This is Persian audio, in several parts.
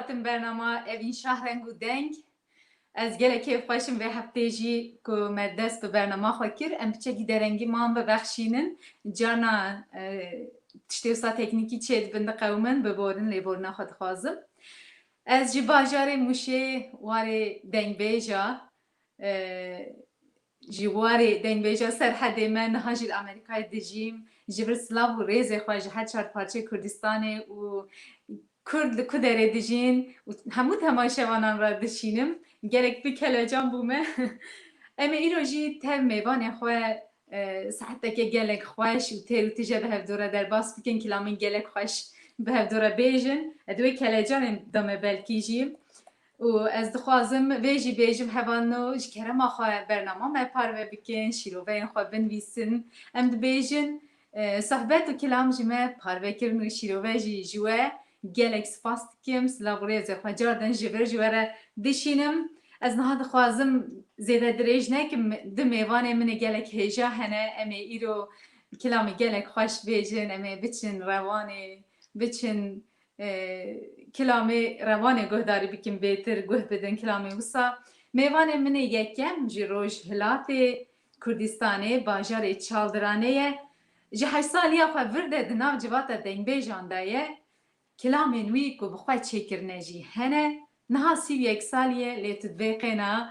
هاتم برنامه اوین شهرنگ و دنگ از گله کیف خوشم به هفته جی که مدرس به برنامه خواه کر ام بچگی درنگی ما ببخشینن جانا تشتیوسا تکنیکی چید بند قومن ببورن لیبورنا خود خوازم از جی باجار موشه واره دنگ بیجا جواری دنگ بیجا سرحد من هاجر امریکای دجیم جبر سلاو و ریز خواهج حد چار پارچه کردستانه و کرد کدره دجین و همو تماشاوانان را دشینم گرک بی کلاجان بومه اما ایرو جی تر میوان خواه ساعته که گلک خوش و تیرو تیجه به هفدوره در باس بکن کلامین گلک خوش به هفدوره بیجن ادوی کلاجان دامه بلکی جیم و از دخوازم ویجی بیجم هوانو جکره ما خواه برنامه ما پارو بکن شیروه این خواه بنویسن ام دو بیجن صحبت و کلام جمع پارو کرن و شیروه جی جوه گلکس فاست کم سلاغوری زخوا جاردن جبر جواره دشینم از نهاد خوازم زیاده دریج نکم دو میوان من گلک هجا هنه امی ایرو کلام گلک خوش بیجن امی بچن روانه بچن کلامی روانه گهداری بکن بهتر گه بدن کلامی وسا میوان من یکم جی روش هلات کردستانه باجار چالدرانه جی 8 سالی خواه ورده دناو جوات دنگ بیجاندایه کلامی نوی کو بخواه چکر نجی هنه نها 31 سالیه لیت دبیقینا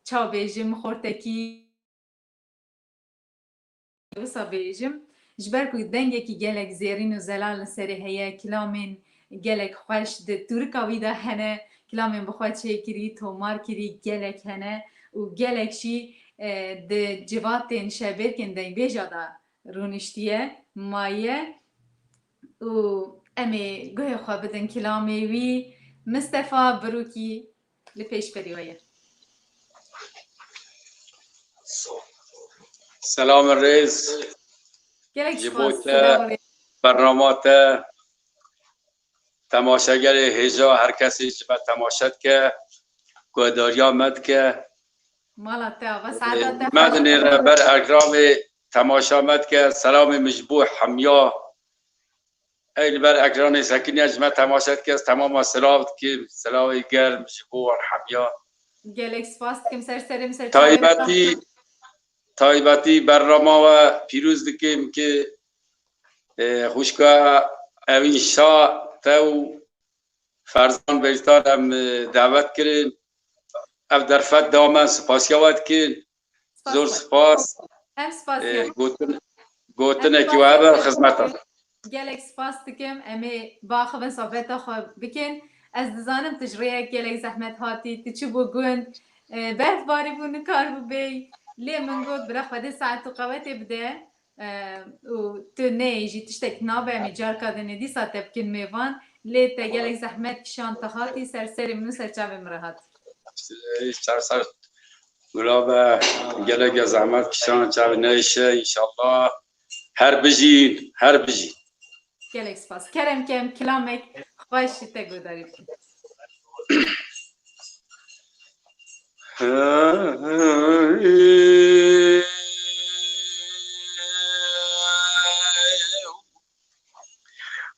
چاو بیجم خورتکی وسا بیجم جبر کو دنگه کی گلک زیرین و زلال سری هیا کلامین گلک خوش د تورکاوی ده هنه کلامین بخواه چکری تومار کری گلک هنه و گلک شی د جواتین شبیر کن دنگ بیجا دا رونشتیه مایه و امی گوه خواه بدن کلامی وی مصطفى بروکی لپیش پریویه سلام الرئيس جبوت برنامات تماشاگر هجا هر کسی که به تماشات که گوداریا مد که مدنی بر اکرام تماشا مد که سلام مجبوح حمیا ایل بر اکران سکینی اجمع تماشات که تمام سلام که سلام گرم مجبوح حمیا گلکس فاست کم سر تایبتی تایبەتی بەرنامە و پیرۆز دکەم کە خوشکە ئەوین شا تە و فەرزان بەجدان ئەم داوەت کردن ئەو دەرفەت دامە سپاسیاوە دکەن زۆر سپاس Em spasiye. گوتنێکی وە بە خزمەتە Gelek spas dikim em ê baxivin sohbeta xwe bikin. Ez dizanim tu ji rêyek gelek zehmet hatî, tu çi bû gund, berfbarî bû nikar bibê. Lê min got bira xwedê saet û qewetê bide û tu neyê jî tiştek nabe em ê carka dinê dîsa te bikin mêvan. Lê te gelek zehmet kişan te hatî ser serê min û ser çavê min re hat. سر گلابه گلک زحمت کشان چاوی نیشه انشالله هر بجین Gelek spas. Kerem kem kilamek xweş ji te gudarî bikin.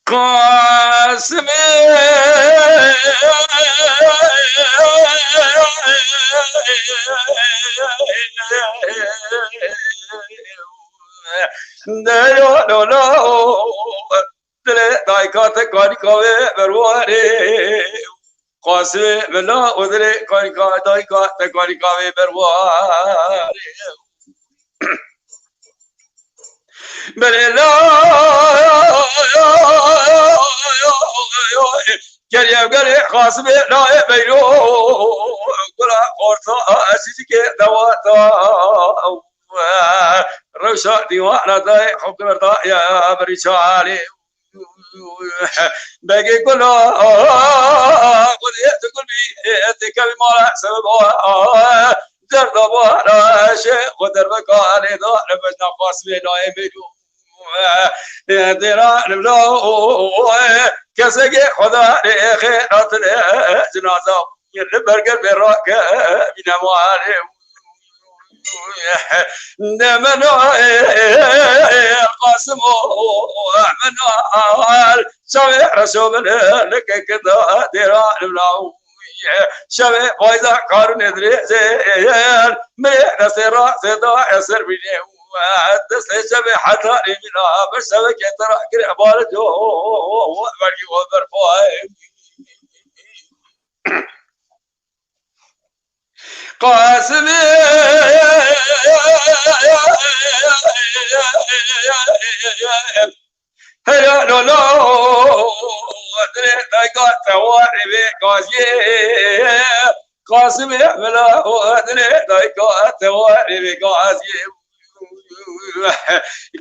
قاسمي لا لا دايكات كاريكاوي برواري قاسمي بلا ودري كاريكا دايكات كاريكاوي برواري بلا گریه گریه خاص به لای بیرو گلا خورتا عزیزی که دواتا روشا دیوانه دای خوب کرده یا بریچالی بگی گلا قدیت قلبی اتکاوی مالا سبب درد باراش قدر بکالی دار بجنا خاص به لای بیرو دیران بلو کسی که خدا خیرات جنازه برگر براک بینمواره نمنو قاسم منوال شوی رسول لکه کدا دیران بلو شوی فایزا کار ندری زیر مری رسی را سدا اثر بینه دست شبه حتى منا بس بك ترى كره بالجو ورقي وبرفاي قاسمي هلا لا لا ادري دايقات ثواني بقاسي قاسمي بلا ادري دايقات ثواني بقاسي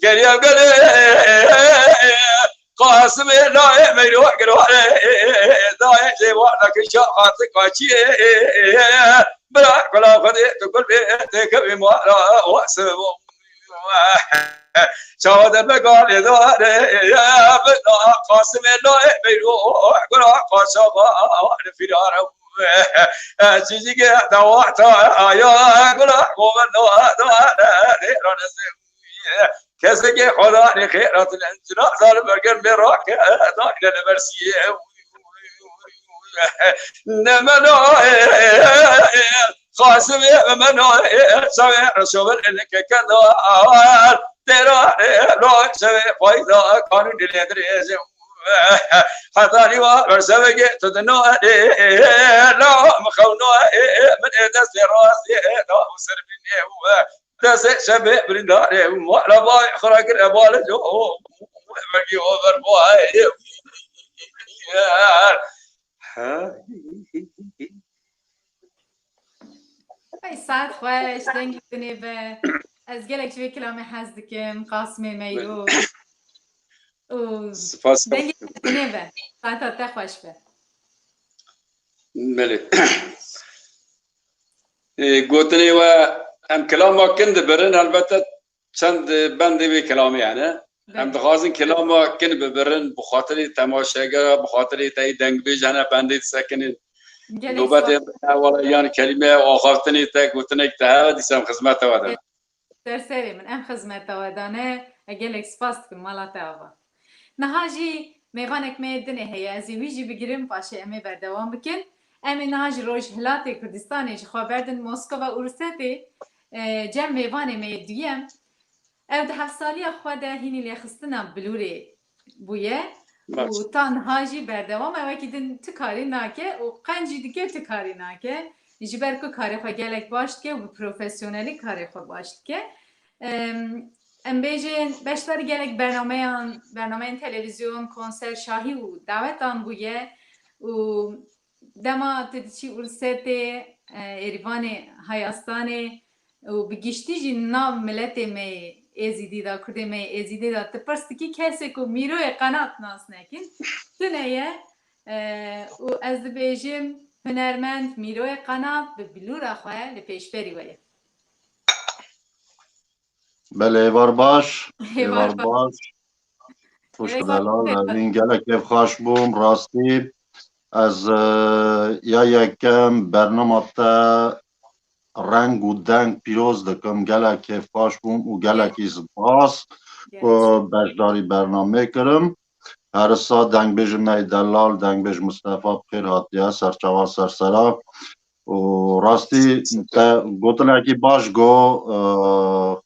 گریه گریه قاسم لای میرو گروه دای جوان کشا خاطر کاچیه برا کلا خدی تو کل بیت کبی مارا واسو شاد بگال داره بنا قاسم لای میرو گروه قاشا فیرارم چیزی که دواتا آیا گلا قومن داره رانسه کسی که خدا خیرات الانجنا زال برگر براک داخل نمرسیه نمنو خاصم منو سوي رسول انك كذا ترى لو سوي فايدا قانون الادريس حضاري ورسوي تدنو لا مخونو من دست راسي لا سربني دس شبه برنداري ولا باي خراك الابال جو بقي اوفر باي Ay saat خوش دنگی کنی به از گلک شوی کلامی حز دکم قاسمی میرو سپاس دنگی کنی به ساعت تا خوش به بله گوتنی و ام کلام کند برن البته چند بنده به کلامی یعنی ام دخوازن کلام کند ببرن بخاطر تماشاگر بخاطر تای دنگ بیجانه بنده سکنین نوبت اولا یعنی کلمه آخرتنی تا گوتنک تا دیسم خدمت وادن در سری من ام خدمت وادانه گلک سپاس کن مالات آوا نهاجی میوانک میدنه هی از ویجی بگیریم باشه امی بردوام بکن امی نهاجی روش هلاتی کردستانی خبردن مسکو و اورستی جم میوان می دویم او ده 7 سالی خود هینی لیخستنا بلوری بویه و تنها جی بردوام او که دن تو کاری ناکه و قنجی دیگه تو کاری ناکه جبر کو کاری خو گلک باشد که و پروفسیونالی کاری خو باشد که ام بیجین بشتر گلک برنامه تلویزیون کنسرت شاهی و دعوت آن بویه و دما تدچی ارسط ایروان هایستان و بگیشتی جی نام ملت می ازیدی دا کرده می ازیدی دا تپرست کی کسی که میروی قنات ناس نکن تنیه و از بیجیم هنرمند میروی قنات به بلور اخواه لپیش بری ویه بله ایوار باش خوشک دلال این گله که خوش بوم راستی از یا یکم برنامه تا رنگ و دنگ پیروز دکم گله که خوش بوم و گله که سپاس و بشداری برنامه کرم هر سا دنگ بیج می دلال دنگ بیج مصطفی بخیر هاتیه سرچوا سرسرا و راستی گوتن اکی باش گو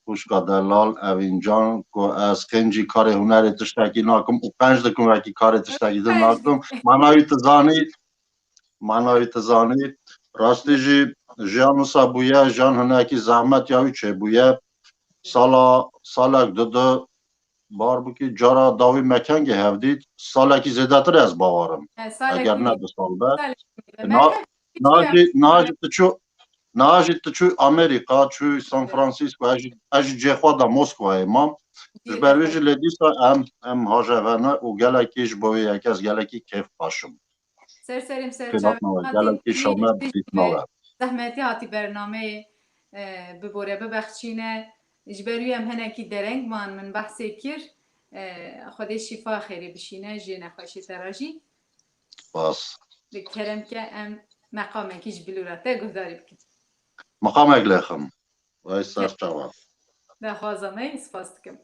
خوشکا دلال اوینجان گو از خنجی کار هنری تشتکی ناکم و پنج دکم اکی کار تشتکی دن ناکم معنی تزانی راستی جی جان نسا بویه جان هنه اکی زحمت یاوی چه بویه سالک دو بار بو که جارا داوی مکنگه هفدید سالکی زیدتر از باورم اگر نه دو سال بعد ناجی تچو امریکا چو سان فرانسیسکو اجی جخوا دا مسکو امام جبرویج لدیسا ام هاجوانا و گلکیش بوی یکی از گلکی کیف باشم سرسریم گلکی شما بیتناوه زحمتی هاتی برنامه ببوره ببخشینه جبروی هم هنکی درنگ من بحثی کر خودی شفا خیری بشینه جی نخوشی تراجی باس بکرم که ام مقام کیش بلورته گذاری بکن مقام اگلخم وای سر چوا ده خوازمه سپاس دکم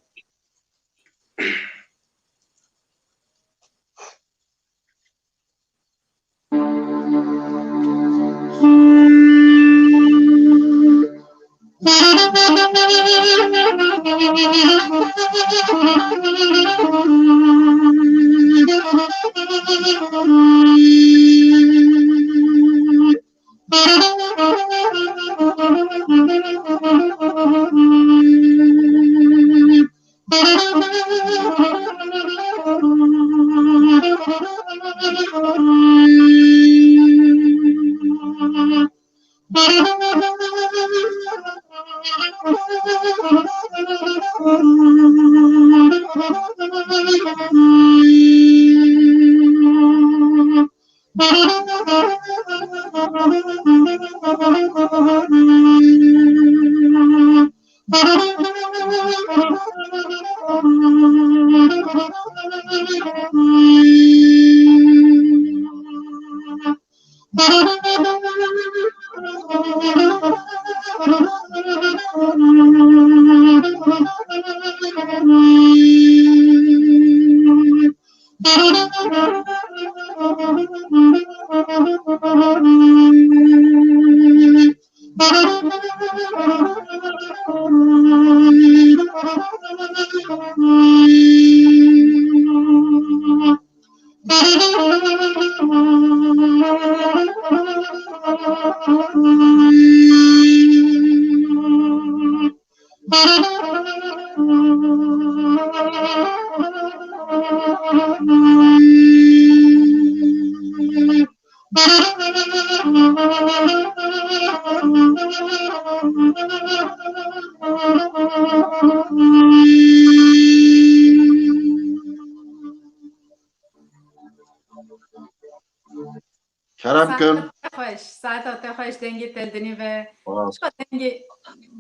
کرم کن ساعت خوش دنگی تلدنی و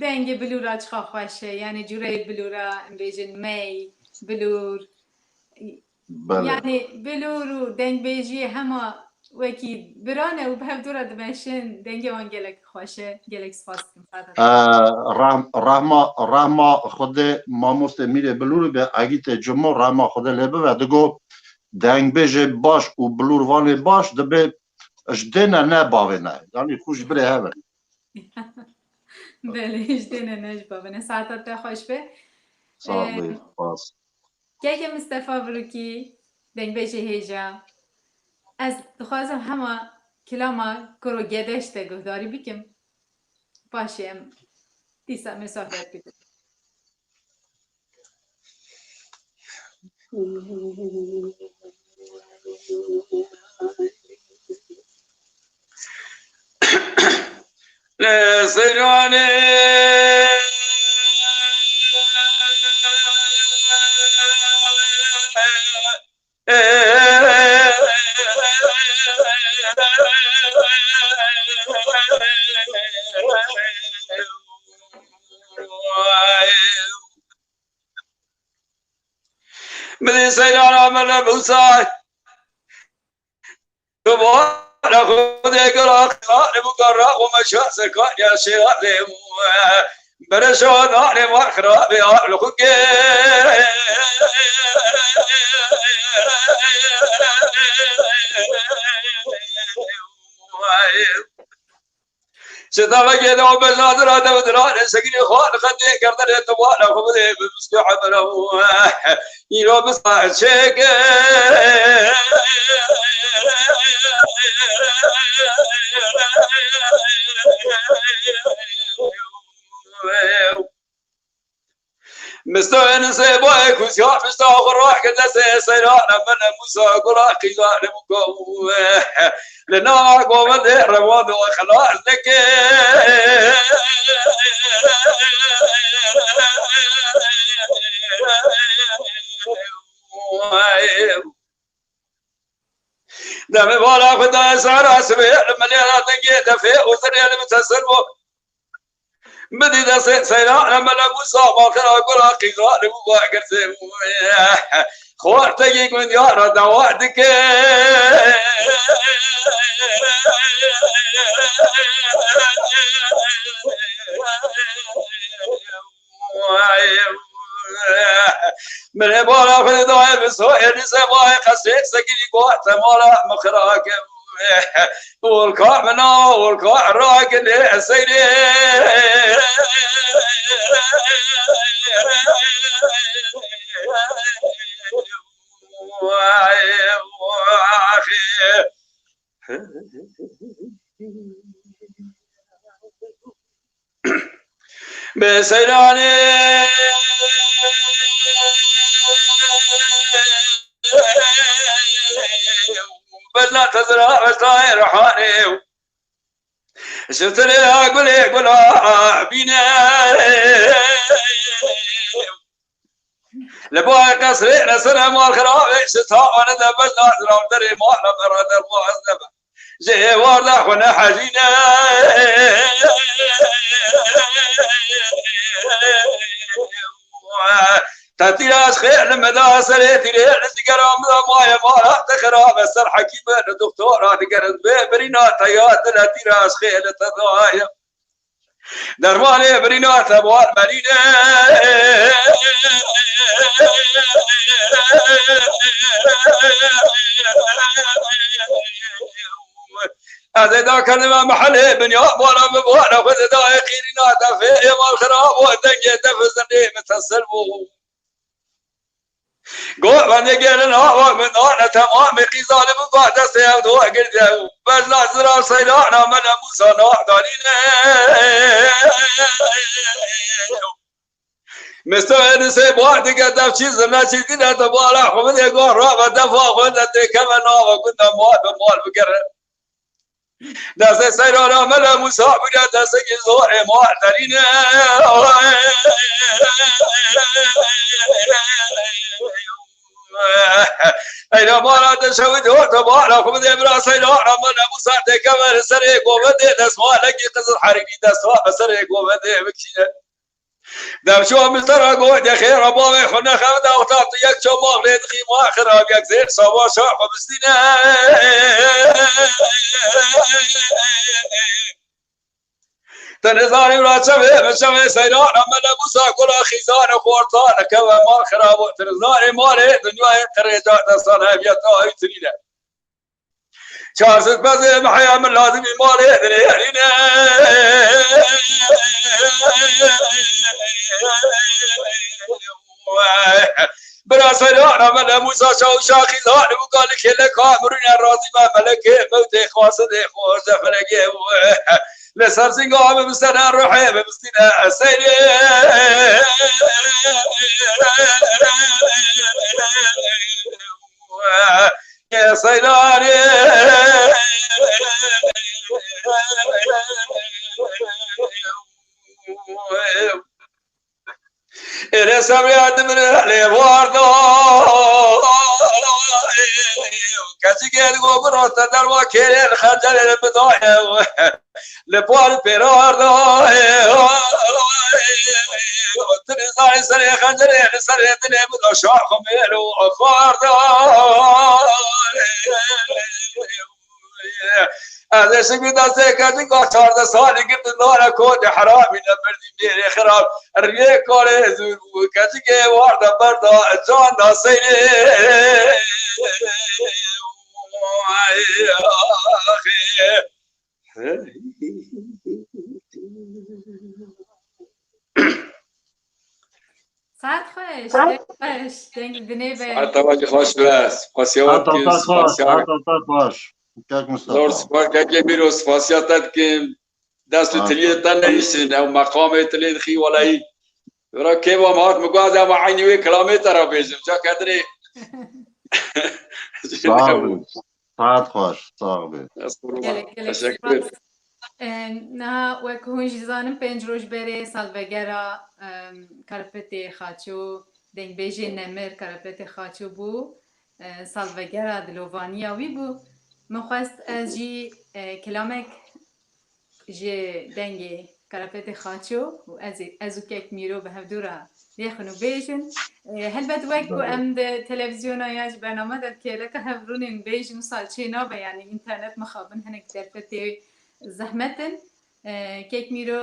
دنگی بلورا چخوا خوشه یعنی جوره بلورا بیجن می بلور یعنی بلور و دنگ بیجی همه وکی برانه و به دورا دمشن دنگی وان گلک خوشه گلک سپاس کن رحمه خود ماموست میره بلور به اگیت جمع رحمه خود لبه و دگو دنگ بیجی باش و بلور وانی باش دبه اجدنا نه باوی نه یعنی خوش بره هفه بله جدینه نجبا بنه ساعتت ده خوش به Sağ ol, pas. که مصطفی بروکی دنگ بیشه هیجا از دخوازم همه کلاما کرو گدشته گفتاری بکم باشیم دیسا مسافت بیدم لسراني بدي سيارة من موسى أنا خذ قراء قارب وقراء ومشى سكان يا شيخ برشاد أنا ما خراب يا لخوك شتاق كذا وبزاد راد ودران سكني خان خدي كردر توانا خذ بمسكح برو يلو بصاع شيك مستوين سيبوك وسياف استاخر راح كذا سيرانا من موسى قراء قيزان مكو لنا قوم الرواد وخلاص لك دم بالا خدا سارا سبيل مليانات جيده في وثريا متسلمو بدي دا سيرانا من موسى ما كان قراء قيزان مكو قرسم خوات تجيك من يارا دوادك من بولا في دواء بسوء نسبة قصير سكني قوات مالا مخراك والكامنا والكعراك السيري بسيراني بلا تزرع بسلاي رحاني شفت لي اقول بينا لبوي قصري نسنا مال خراب شتا وانا دبل نازل دري مال مرد المعذب جي ورده وانا حزينه تاتيراس خير لما سريتي ليه سيجاره ما ما تخراب السر حكيم الدكتور هذا قرد برينا تيات تاتيراس خير تضايا درماني برينا تبوال مرينه هذا دا كلمة محله بنيا بولا مبولا وذا يقيننا دفع يا الخراب ودنجة دفزني متسلمو قول من يقولنا هو من أنا تمام قيزان من بعد سيف دوا قرده بل نازل سيلانا من موسى نعدانينا مستوى سيب واحد قدام شيء ما شيء تبالا خذ يقول رابع دفع خذ كمان نوع كنا مال بقرة دست سيرانا من موسى بنا دست جزور معترين أينا ما تشوي دور تبارك خذ إبراهيم سيرانا من موسى تكمل سريق وبدي دست مالك قصر حريقي دست سريق وبدي بكشينه دم شو مستر قود يا خير أبوي خلنا خمدا وتعطيك شو مغلي تخيم آخر أبيك زين صبا شاق وبسنينه تنزاري ولا تشوي مشوي سيران أما لبوسا كل خيزان خورطان كوا ما خراب تنزاري مالي دنيا قريتات صنع بيتا يترينا شارست بزه محيا من لازم مالي دريانينا براسيانا من موسى شاو شاخي زاد وقال لك لك امرنا الراضي ما ملك موت خاصد خوز فلك لسر سنقام مستنا روحي مستنا السيد يا صيداني إلى سمعت من أهل واردو كشكل قبر تدر وكيل الخجل البضايع لبوال بيراردو تنزاي سري خجل سري دني بدو شاخ ميلو خاردو هذا شيء بدأ كذي قاشار ده سالي قلت نارا كود حرامي نبردي بيري خراب الريق كله زور كذي كه وارد بردا جان ناسيني ساعت خوش دنگ بنیبه تواجه خوش بس خاصیات که خاصیات باش کاک زور مصطفى سپاس که میروز خاصیات که دست تلیت تنیشن او مقام تلیت خی ولای ورا که با مات مقاز ما عینی و کلامه ترا بیزم چا کدری ساعت خوش صاحبي تشکر نه وەکو هۆژی زانم پێنج ڕۆژ بەرێ ساڵڤەگەرە کارپێتێ خاچۆ دەنگبێژێ نەمر کارپێتێ خاچۆ بوو ساڵڤەگەرە دلۆڤانیاوی بوو من خواست ez jî kilamek ji dengê karapetê xaço û ez û kek mîro bi hevdûra lêxin û bêjin helbet wek ku em di televizyona ya ji bername de kêleka hevrûnên bêjin sal çê nabe yani internet mixabin hinek derfetê zehmetin kek mîro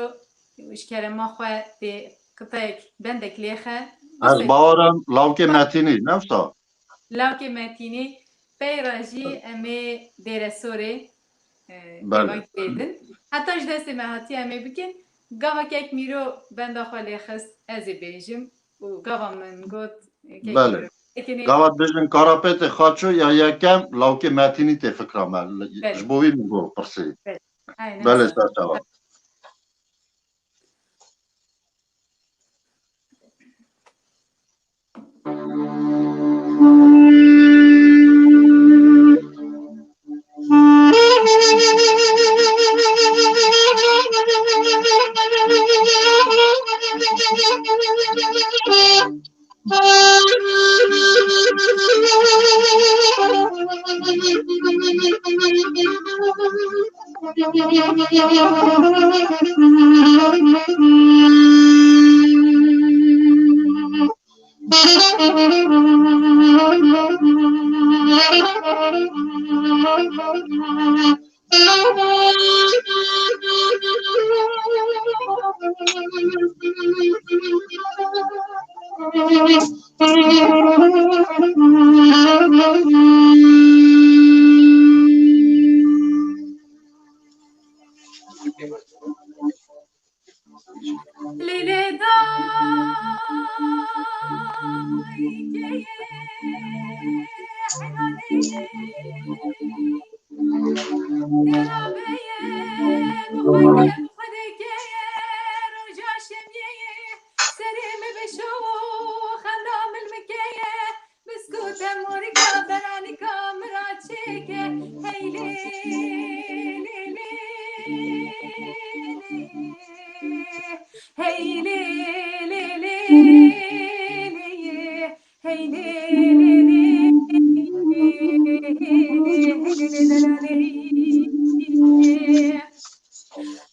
ji kerema xwe tê qitayek bendek lêxe از باورم لاوکی متینی نفسا لاوکê metînê peyra jî em ê dêresorê din heta ji destê me hatiye em ê bikin gava kek mîro benda xwe lêxist ez ê bêjim û gava min got بله گاوت بجن کارپت خاچو یا یکم لاوکی متینی تی فکرامه جبوی میگو پرسی بله سر جواب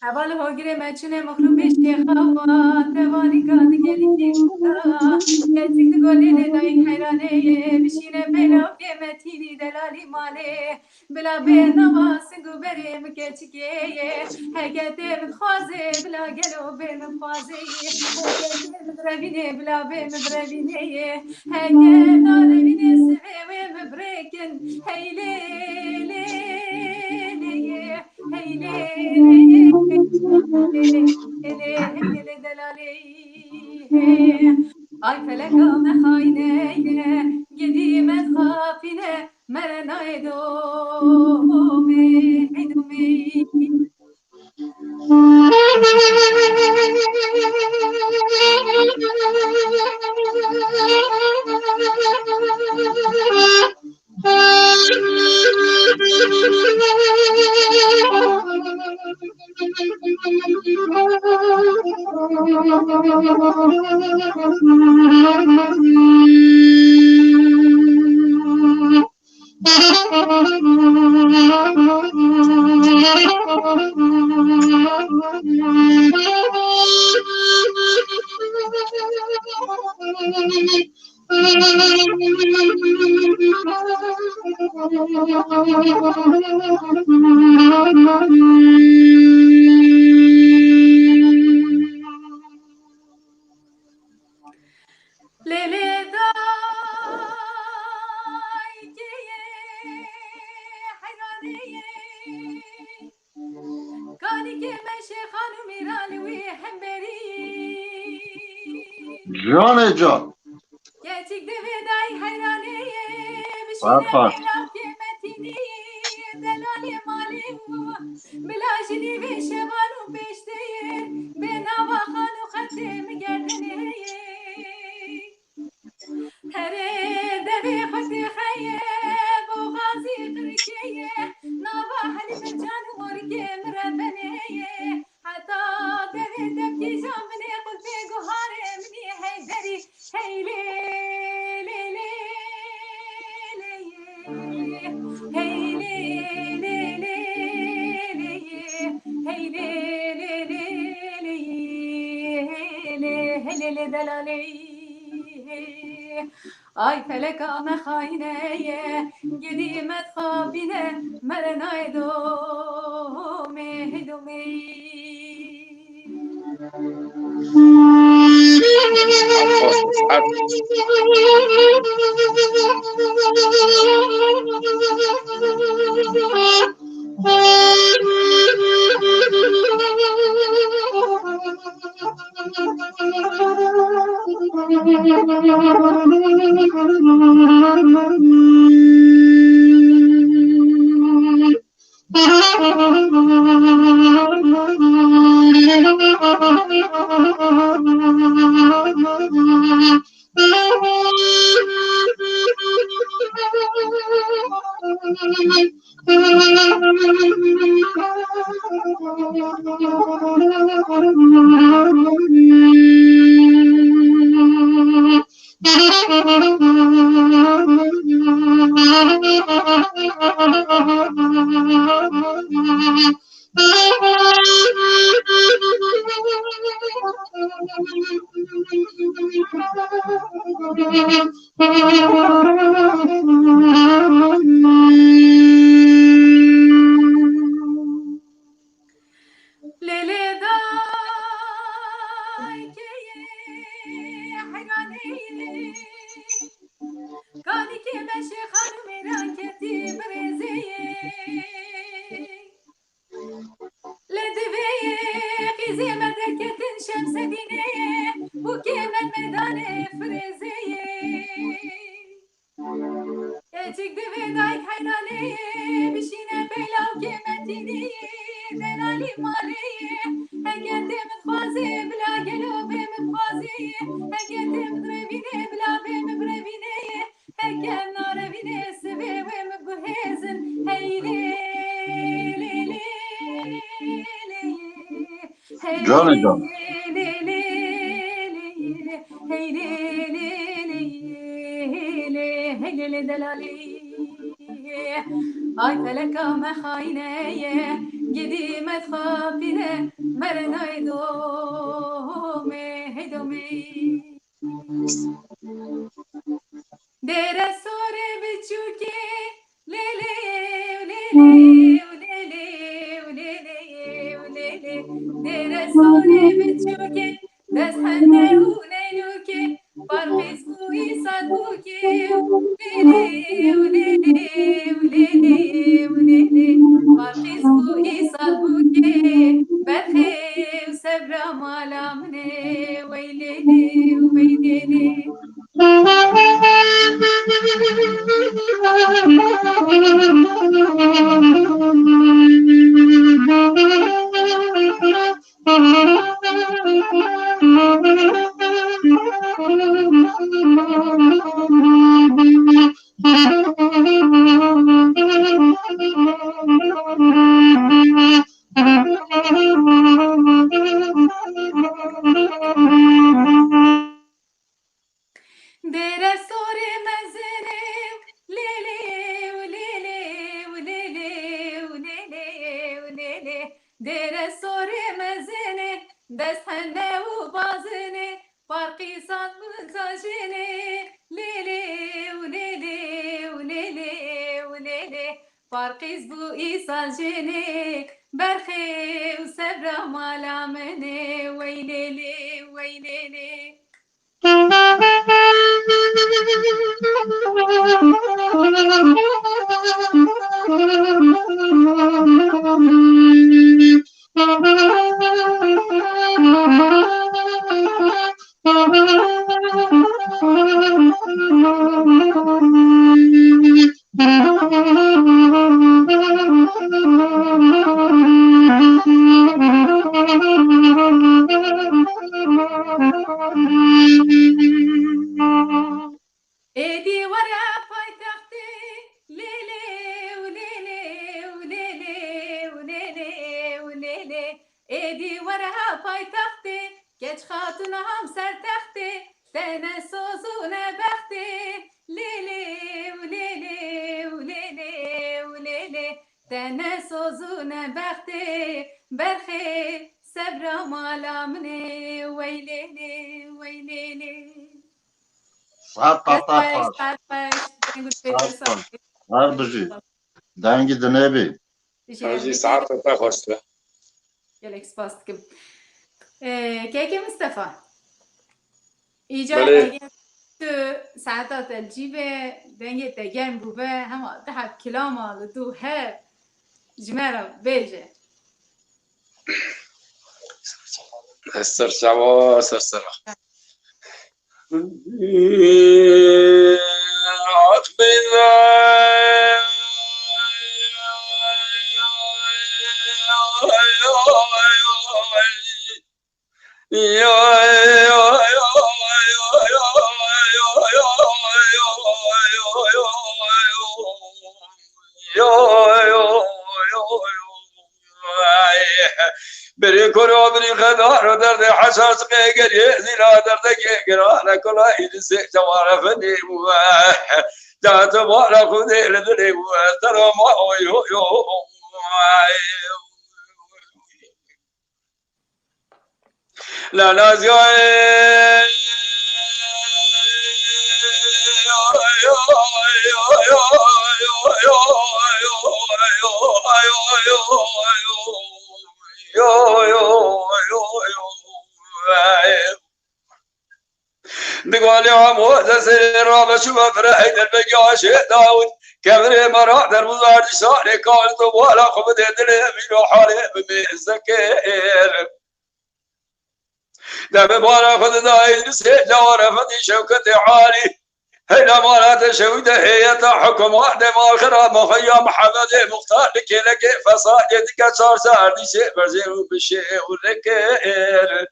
اول هاگیر مچونه مخروبش که خواه توانی گاده گلی که بودا کچک گلی ندایی حیرانه بشینه بلا قیمتینی دلالی ماله بلا به نواسنگو بریم کچکه هگته مخوازه بلا گلو به مخوازه هگته مدروینه بلا به مدروینه هگه ناروینه سوه و مبرکن هیلی Ay feleka mehayne gidimet khafine merena edome edome Lele day diye hayraneye Kani ke meşe hanım irali ve hemberi Cane can. Gerçek de veday hayraneye Bişine Farfar. merak yemetini Delali mali Bilajini ve şevanu peşteye Benava hanu khatem gerdeneye Here devi khati khaye bu ghazi Türkiye Nava halim can morge mrabeneye Hatta devi tepki jamne kulbe guhare mni haydari Heyle le le le Heyle le le le Heyle le le le Hele le delale Ay feleka mehayneye gidimet habine merenay dome dome Lele day keye hayraneye Kani ke meşe hanım meraketi brezeye Lediveye kizi medeketin şemsedineye Bu kemen medane frezeye Gerçek deveday hayraneye Bişine beylav kemetini Delali maleye Hegende mitfaze bila gelo be mitfaze Hegende mitrevine bila be mibrevine Hegen narevine seve ve mibguhezin Heyli le le le Cane can. Heyli le delali Ay feleka mehayneye gidimet khafine merenay dome dome Dere sore biçuke lele lele lele lele lele Dere sore biçuke deshane uneluke Parfis kui saduke lele lele lele lele Parfis kui saduke Dere sore mezene lele ulele ulele ulele ulele dere sore mezene destane u bazene farqi san muntajene lele ulele ulele ulele farqiz bu isajene berxe u sebra malamene weylele weylele Edi wara paytaxtê lêlê û lêlê û lêlê û lêlê û lêlê Edi wara paytaxtê geç xatûna ham sertextê tene soz û nebextê lêlê û lêlê û lêlê û lêlê tene soz û nebextê berxê sebra mala minê wey lêlê wey lêlê هر بجی دنگی دنبی Hacı saat ta hoştu. Gelek spas dikim. Keke Mustafa. İyice Bale. eğer tu saatat الجيبه دنگه تگرم بوبه هم ده کلام دو هر جمره بیجه Sır. بری کرو بری خدار و درد حساس قیگری زیرا درد گرانه کلایی دسته جواره فنی بوه جات بارا خودی لدلی بوه ترا ما یو یو لا نازیای دقالي عمود سير بشوف فرحيد البقاش داود كبري مرا در مزار شاري قال ولا خبد دلي من حالي بمسكير دم بارا خد دايد سجار فتي شوكة عالي هنا مرات شهود هيئة حكم واحدة ماخرة مخيم محمد مختار لك فصاعدك صار ساردي شيء برزين بشيء ولكير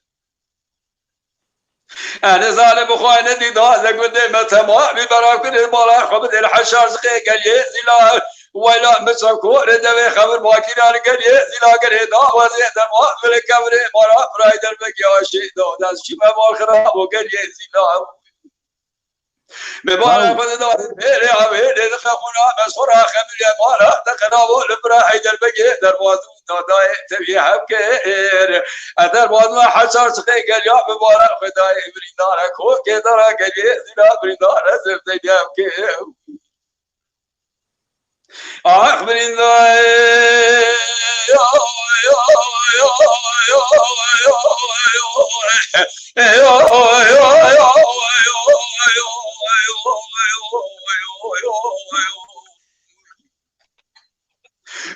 أنا ظالم خاين دي داز قدام تمام ببراكن المال خبد الحشار زقي قال يزلا ولا مسكور دبي خبر باكي قال يزلا قال دا وزيد ما في الكبر مرا فرايدر بكياشي دو داز شي ما اخر وقال يزلا ببارا خد داز بيري عبيد خفنا مسورا خمل مالا تقنا والبرا حيدر بكي دروازو داي تبي حبكير دروازو حشار زقي قال يا ببارا خداي بريدارا كو كدارا قال يزلا بريدارا زبدي حبكير أخبرين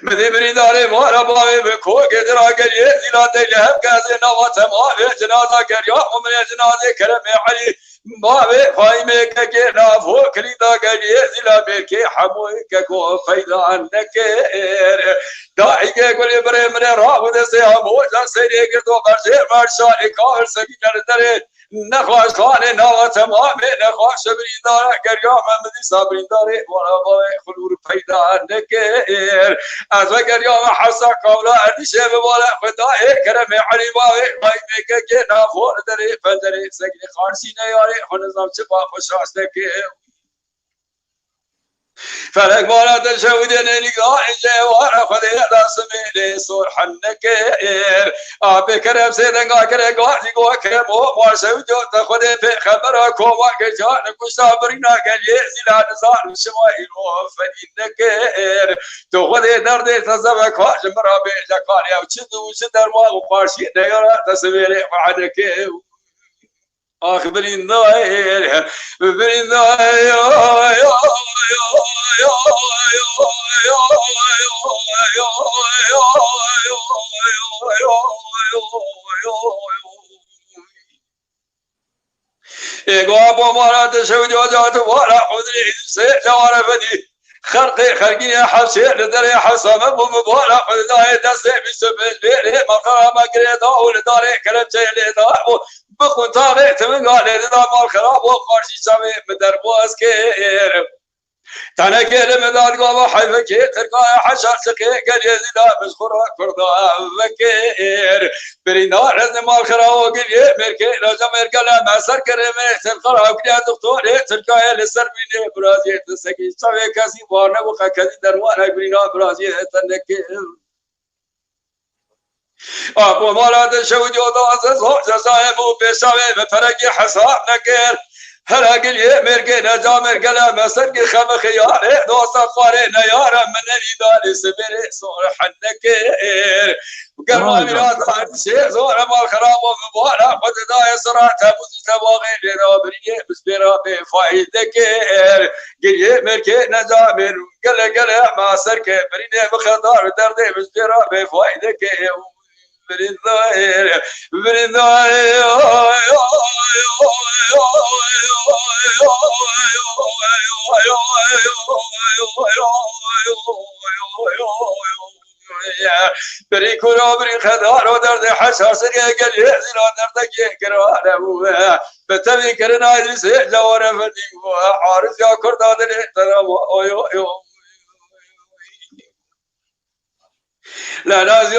مدي بريداري مارا باوي بكو قدر اقري زلاتي لهم قازي نوات ماوي جنازة قريا ومن جنازة كلمة علي باوي فايمي كجينا فو كريدا قري زلا بيركي حموي ككو فايدا عنك داعي كل بري من راو دسي هموجا سيري قدو برشي مرشاني كاور سكينة دري نخواش خانه نوا تمام نخواش بریداره گریا محمدی صبریداره ورا بای خلور پیدا نکر از گریا حسا قولا اردیشه بوالا خدای کرم علی بای بای میگه که نفور داره پندره سگی خارسی نیاره خونزم چه با خوشاست که فلك بارات شودين نقاع جوار خذي راس ميلي صور حنكير بكرم سيدن قاكر قاعد قاكر مو ما سوجو تاخذ في خبرك وكجان كصابرنا قال يزلا نزار شمايل وفنكير تاخذ درد تزبك جمرا بجكار يا وشدو شدر ما وقاشي ديرا تسميلي وعدك أخبرين ضاير ببرين ضاير إقوى مرات شوجات ولا حضري سيجار بدي خرقي يا حسين لدري حسام ابو مبارك خداي دسي بسبل بيري مقام قريدا ولداري كلام جيلي دارو بخون تاريخ من قال لدا مال خراب وقارشي سامي مدربوز كير تانا كير مدار قام حيفا كي ترقا حشا سقي قال يزيدا بسخورا كردا وكير برينا رزن مال خراب وقل يمركي رجا مركا لما سر كرمي تلقى قليا دكتوري ترقا لسر بيني برازي تسكي سامي كاسي وارنا وخا كذي دروانا برينا برازي تنكير أبو مراد شوجو داز جزاء مو بشاوي بفرق حساب نكر هلا قل يمرق نجامر قلم سرق خم خيار دوست قاري نيار من الإدارة سبري صور حنكر وقرب مراد شيء زور مال خراب ومبارا خد داي سرعة تبوز تباغي لرابري بسبرا بفايدك قل يمرق نجامر قل ما سرق بريني بخضار دردي بسبرا بفايدك بريداير بري كورو بري خدار ودرد حساس قال يزلا دردك يكرانه بتبي كرنا ادريس جوار فدي عارف يا كرد ترى لا نازي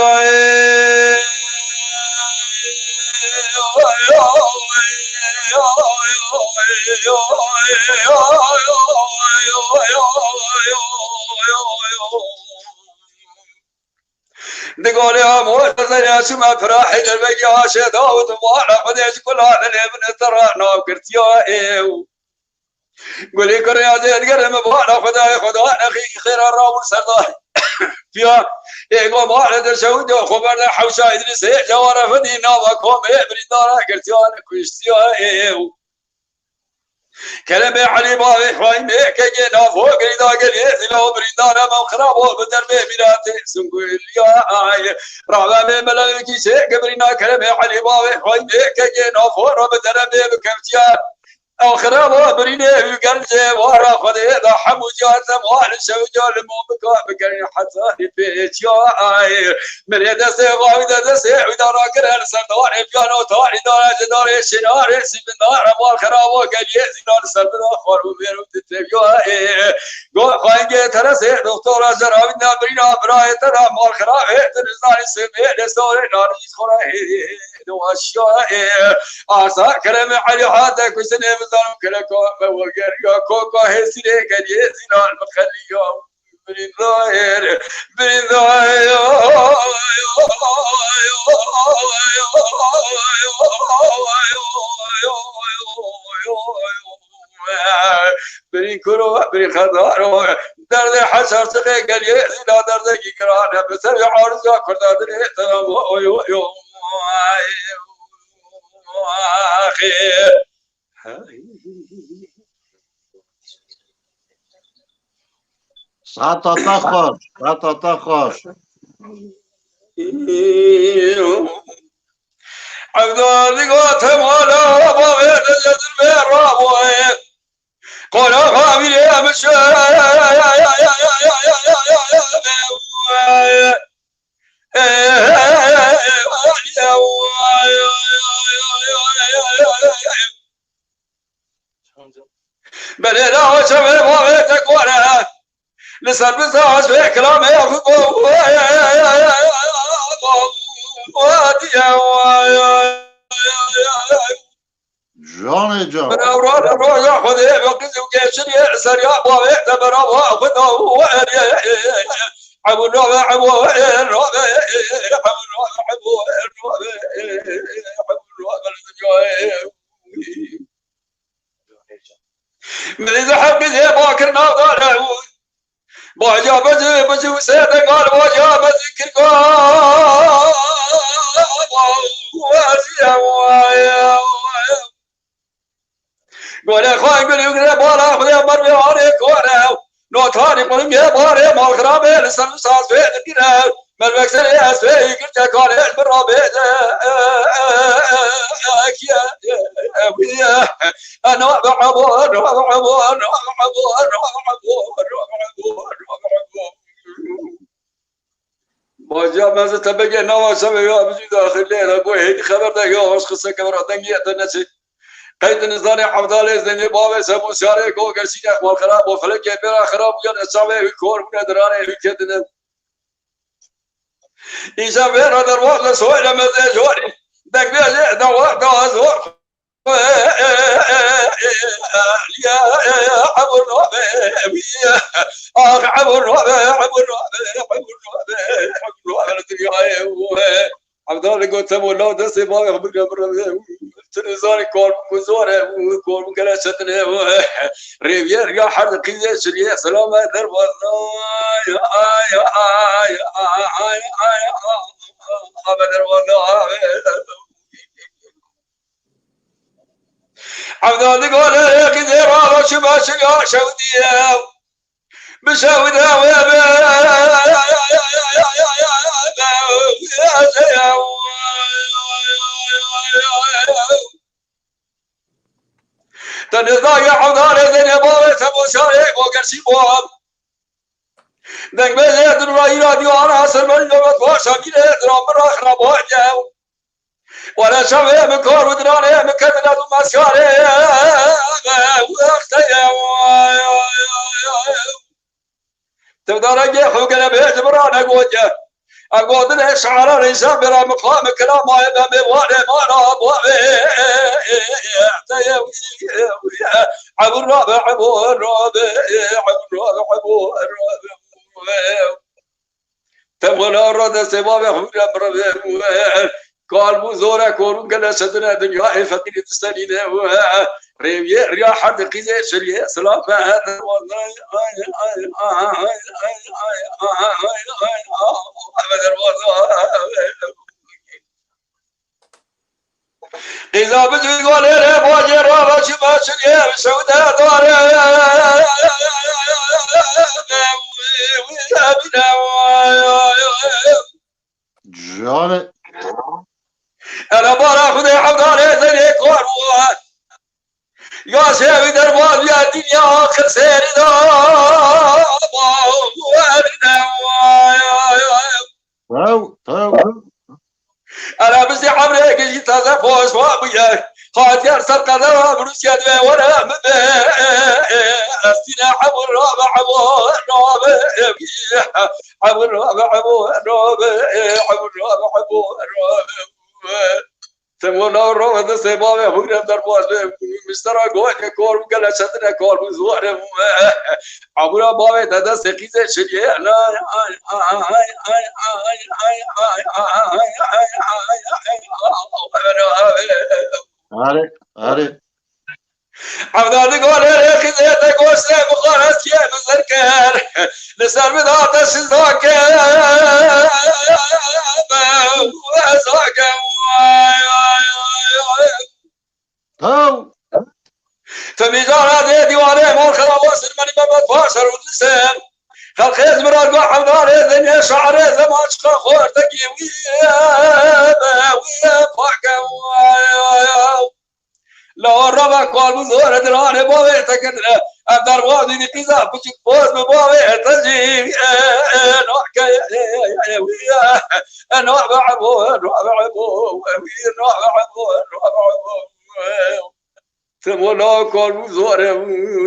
دقولي اموت زي اسمع فرح البقي عاشا داود وارا خديش كل هذا الابن ترى ناقرت يا ايو قولي كريا زيد قرم بوانا خداي اخي خير الراوي سرداي فيها إيقو مارد شودو خبر حوشا إدريس جوار فدي نوا كوم بريدارا قرتيان كوشتيا إيو كلمة علي باوي حوايمي كجينا فوق ريدا قليز لو بريدارا موخرابو بدربي بلاتي سنقول يا آي رابا ملوكي شيء قبرنا كلمة علي باوي حوايمي كجينا فوق بدربي بكفتيان أو خرابه برينه وقال جوارا خذي ذا حمو جات مال شوجو الموبكا بقرن حتى بيت يا آي من يدسي غاوي دسي ودارا كرل سردار بيانو تاري دارا جدار شنار سبندار مال خرابه قال يزينار سردار خارو بيرو تتبيو آي قو خاينجي ترسي دكتورا جراوينا برينا براي ترى مال خرابه تنزاني سمي لسوري ناريس خراهي دواشيا آسا كلام علي هذا كسنة مزارم كلكو موجر يا كوكو هسيرة كريه زنا المخليو برين ظاهر برين كرو برين خضار درد حشر سقي كريه زنا درد كيكران بسبب عارضة كردادني تمام يو ساعتا خوش ساعتا خوش عبدالله قاتم ولا بغيت جدر بالرابوه قولا خامل يا مشا بل لا وشمل بغيتك ولا لسان بزاج في كلامي ياخذ جان جان من أوراد الرؤيا خذي بقزي وكيشن يعسر يا أبوي اعتبر أبوه خذه عبو الرابع عبو الرابع عبو الرابع عبو الرابع من إذا حق زي باكر ناظر باجا بزي وسيدة قال باجا بذكر قال قول اخوان قول يقرا بارا خذ امر بيارك ورا نو ثاني قول يا بارا ما خراب لسان ساس في كده ملك سري اسفي قلت قال بالرابع يا انا بعبو باجا ما تبقى نواس يا بجي داخل ليله قوي هيك خبر ده يا وش قصه كبر دنيا تنسي قيد نزاري عبدالله زني بابا سمو ساري كو كسي اخبار خراب وفلك يبرا خراب يا صاحبي كور من دراني كدن إذا بيرا دروازة سوينا مزاجوري دك بيجي دوار دوازور يا عبو الرابع عبو الرابع عبد الله قلت له لو دسي ما يخبرك تنزاري كور كوزوره كور كلا شتنه ريفير يا حد قيزه شريه سلامه دربا ابدا والله عبد الله قال يا كثير هذا شبا شقا شوديه بشودها تنزايا عذار ذني بابا سبو شارك وكرسي بواب دنگ بزيد الرأي راديو أنا حسن من جبت باشا مينه درام راخنا بواجه ولا شوه من كور ودرانه من كتلة ومسكاره وقتيه تقدر اجي حوقنا بيت برانا قوجه اقود الاشعار الانسان برا مقام كلام ما يبقى وانا ما نابوه عبو الرابع عبو الرابع تبغى الرد سباب حوقنا برا قال بوزورا كورون كلا شدنا دنيا فقير تستنينا ريبير يا حد قيزة شريه سلام هذا والله إذا بجي يقول لي بوجه رابع شما شريه بسوداء دار جان أنا برا خذ عبدالله زني كوروات يا سيدي درباز يا دنيا آخر سيري أنا بزي عمري قلت تازا فوز وابيا خاطر سرقنا بروسيا دوي ولا مبي أستينا عبو الرابع عبو الرابع تمونا رو هذا سباب هو درباز مسترا قوي كور وقال شتنا كور وزوار عبورا بابي هذا سكيزه شريه لا أري عبدالله قال يا كذا تقول سيف خلاص يا مزركر لسان بدات الشزاك وزاك فميزان هذه ديوانه مال خلاص من ما بتفاشر واللسان خلق ازمرار وحمار الدنيا شعر زمان شخا خورتكي ويا فاكا لا ربا قال بزور درانه باوي تكدنا ادر وادي دي قزا بچ پوز باوي تجي نوك يا ويا نوع بعبو تمولا قالوا زوره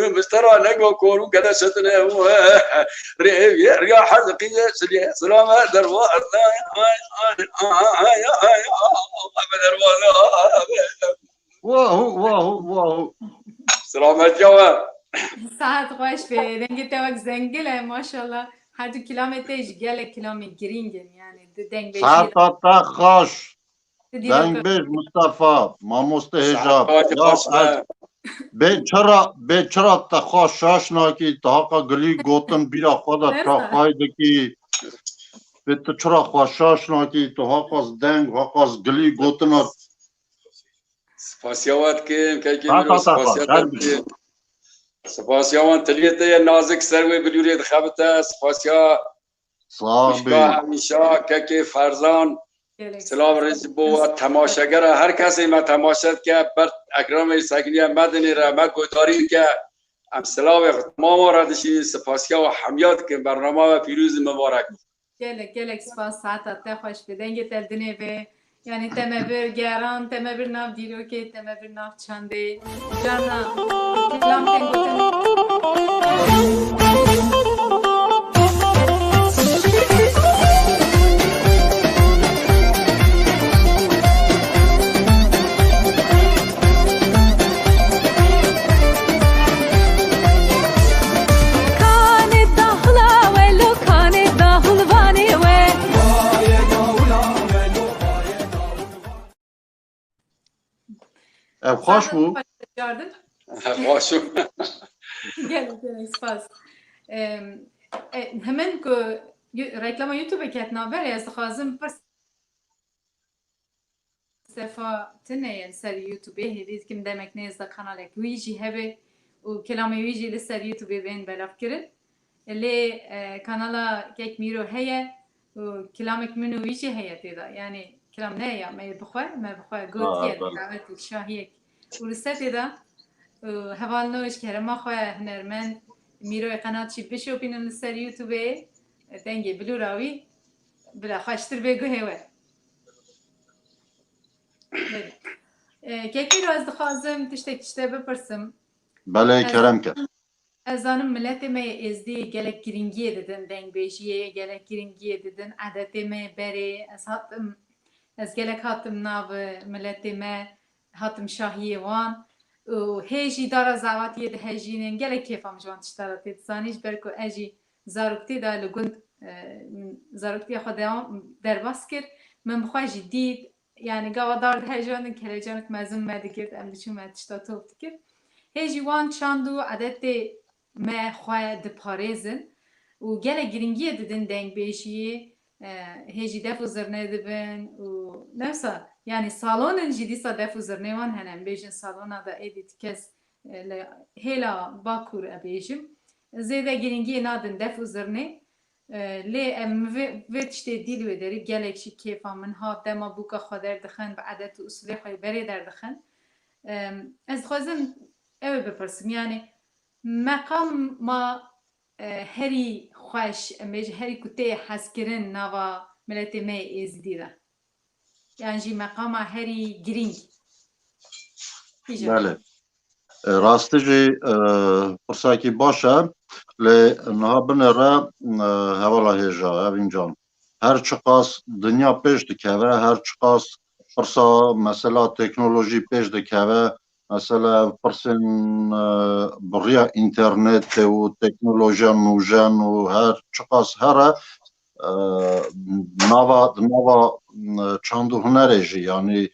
مسترى نقوى قالوا قد شتنا ريا حزقي سلامة دروا واو سلامة جوا ساعت خوش به رنگ توک زنگله ماشاءالله هر دو کیلومترش گله کیلومتر گرینگن yani دنگ بشید ساعتا خوش دنگ بیش مصطفى ما مستهجاب یا به چرا تا خوش شاشنا کی تا حقا گلی گوتن بیرا خدا تا خواهده کی به تا چرا خوش شاشنا کی تا حقا دنگ حقا گلی گوتن سپاسیوات که میرو سپاسیوات سپاسیوان تلیته نازک سروی بلیورید خبته سپاسیا صاحبی همیشه که فرزان سلام رئیس بو تماشاگر هر کسی ما تماشا که بر اکرام ساکنی مدنی را ما گوتاری که ام سلام تمام را دشین سپاسیا و حمیات که برنامه و پیروز مبارک گلک سپاس ساعت تا خوش به دنگ تلدنه به yani temebir geran temebir nav diroke temebir nav çande cana reklam خوش بو خوش گلک سپاس همین که reklam YouTube کتنا بره از خازم پس صفا تنه سر یوتیوب هدیت کم دمک نیست کانال ویجی هبه و کلام ویجی لسر یوتیوب بین بلاف کرد لی کانال یک میرو هیا و کلامک منو ویجی هیا تیدا یعنی كلام نايا ما بخوا قوتيا دعوات الشاهيك ورسالتي ده هوالنوش كهرما خوا هنرمن ميرو قناة شي بشو بينن السر يوتيوب تنجي بلو راوي بلا خاشتر بيگو هوا كيكي رو از دخوازم تشتى بپرسم بله کرم که ازانم ملت ما ازدی گلک گرینگی ددن دنگ بیشیه گلک گرینگی ددن عادت ما بره از گلک هاتم ناو ملت ما هاتم شاهیه وان و هیجی داره زاواتیه ده هیجینن گلک کیفام جوان تشتراتی تزانیش برکو اجی زاروکتی دا لگوند زاروکتی خودم درباس کرد من بخواهی دید yani gavadar heyecanın keleceğinik mezun medikir em biçim metişta top dikir heji wan çandu adette me xwe de parezin u gele giringiye didin deng beşiyi heji defu zırne dibin u nefsa yani salonun jidisa defu zırne wan henem bejin salona da edit kes hela bakur abejim zede giringiye nadin defu zırne لی ام ویتشتی دیل و داری گلکشی کیفا من ها دما بوکا خودر دخن به عادت و اصولی خواهی بری در دخن از خوازم اوه بپرسم یعنی مقام ما هری خوش امیج هری کتی حس کرن نوا ملت می ایز دیده یعنی جی مقام هری گرینگ بله راستی جی پرساکی باشه لی نها بنره هوالا هیجا اوین جان هر چقاس دنیا پیش دکوه هر چقاس پرسا مثلا تکنولوژی پیش دکوه مثلا پرسن بریا اینترنت و تکنولوژی نوژن و هر چقاس هره نوا چندو هنره جی یعنی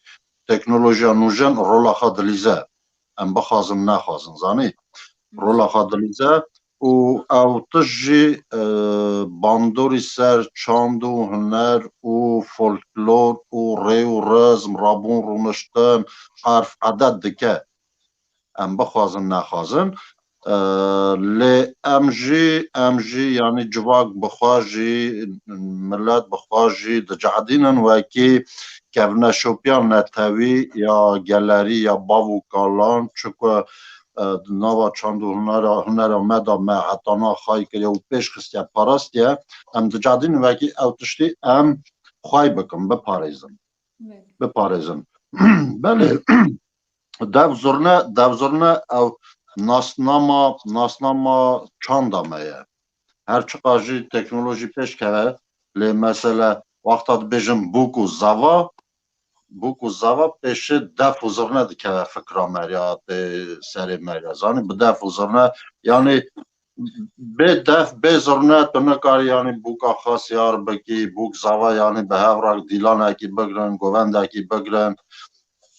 تکنولوژی نوژن رولا خادلیزه ام بخوازم نخوازم زانی رولا خادلیزه و او تجی باندوری سر چاند و هنر و فولکلور و ری و رزم رابون رونشتن حرف عدد دکه ام بخوازن نخوازن لی امجی یعنی جواک بخواجی ملت بخواجی دجعدینن وکی کفنه شوپیان نتوی یا گلری یا باو کالان چکو نوا چاندو هنر مدا ما حتانا خواهی که او پیش خستیا پاراستیا ام دجعدین وکی او تشتی ام خواهی بکن بپارزن بله devzorne ev nasnama çanda me ye. Her çiqa jî teknolojî pêşkeve lê mesela wexta dibêjin bûk û zava pêşî dev û zirne dikeve fikra me ya tê serê me ya. Zanî bi dev û zirne yanî bê dev bê zirne tu nikarî yanî bûka xasiyar bikî bûk zava yanî bi hevrak dîlanekî bigirin govendekî bigirin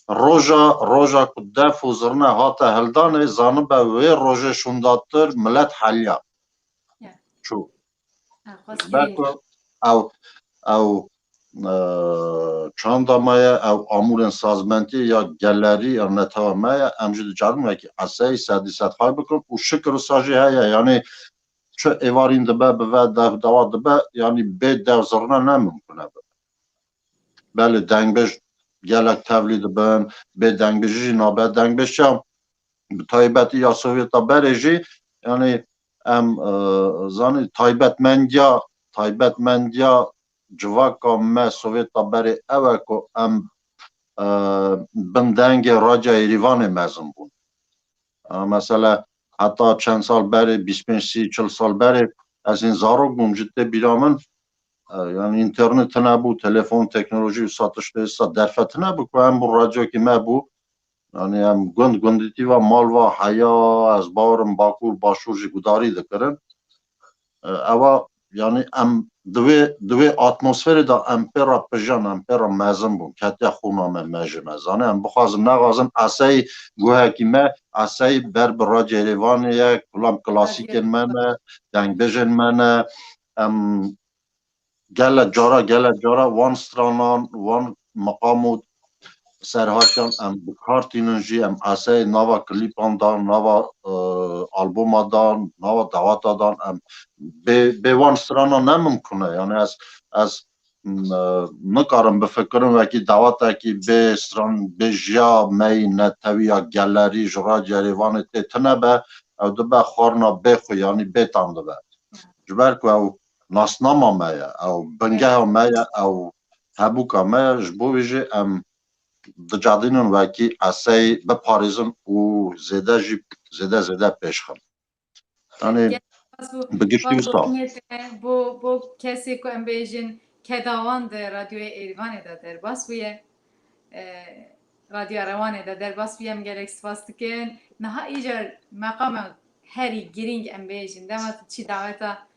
roja ku def û zirne hate heldanê zanibe wê rojê şûndatir millet heliya çû ber ku ew çanda me ye ew amûrên sazmentî ya gelerî ya netewê me ye em jî dicarin wekî eseyî sedî sed xwe bikin û şikir wisa jî heye yanî çi êvarîn dibe bi ve dev dewa dibe yanî bê dev zirne ne mimkûn e belê dengbêj gelek tevlî dibin bê dengbêjî jî nabe dengbêj çi bi taybetî ya Sovyeta berê jî yanî em zanî taybetmendiya civaka me Sovyeta berê ew e ku em bin dengê radya Êrîvanê mezin bûn mesela heta çend sal berê 25-30 sal berê ez ên zarok bûm ji tê bîra min yani internet nebû telefon teknolojî wisa tiştê êsta derfet nebû ku em bu radyokê me bû yani em gundî tîva malva heya ez bawerim Bakur Başûr jî gudarî dikirin ewa yani em divê atmosferê de em pêra pijan em pêra mezin bûn ketiya xûna me me ji me zanî em bixwazin nexwazin eseyî guhekî me eseyî ber bi radya Êrîvanê ye kulam klasîkên me ne dengbêjên me ne em gelek cara wan stranan wan maqam û serhatiyan em bikartînin jî em eseyê nava klîpan dan nava albûma dan nava dewata dan em bê wan strana ne mimkûn e yani ez nikarim bifikirim wekî dewatekî bê stran bê jiya me netewî ya gelerî ji radya Êrîvanê tê tinebe ew dibe xwarina bêxwe yanî bêtan dibe ji ber ku ew nasnama me ye ew bingeha me ye ew hebûka me ye ji bo wê jî em dicadînin wekî eseyî biparêzin û zêde jî zêde pêşxin yanî bi giştî wisa بۆ کەسێک و ئەم بێژن کەداوان de radyoya Êrîvanê de derbas bûye radyoya Rewanê de derbas bûye em gelek spas dikin niha îcar meqama herî girîng em bêjin dema çi daweta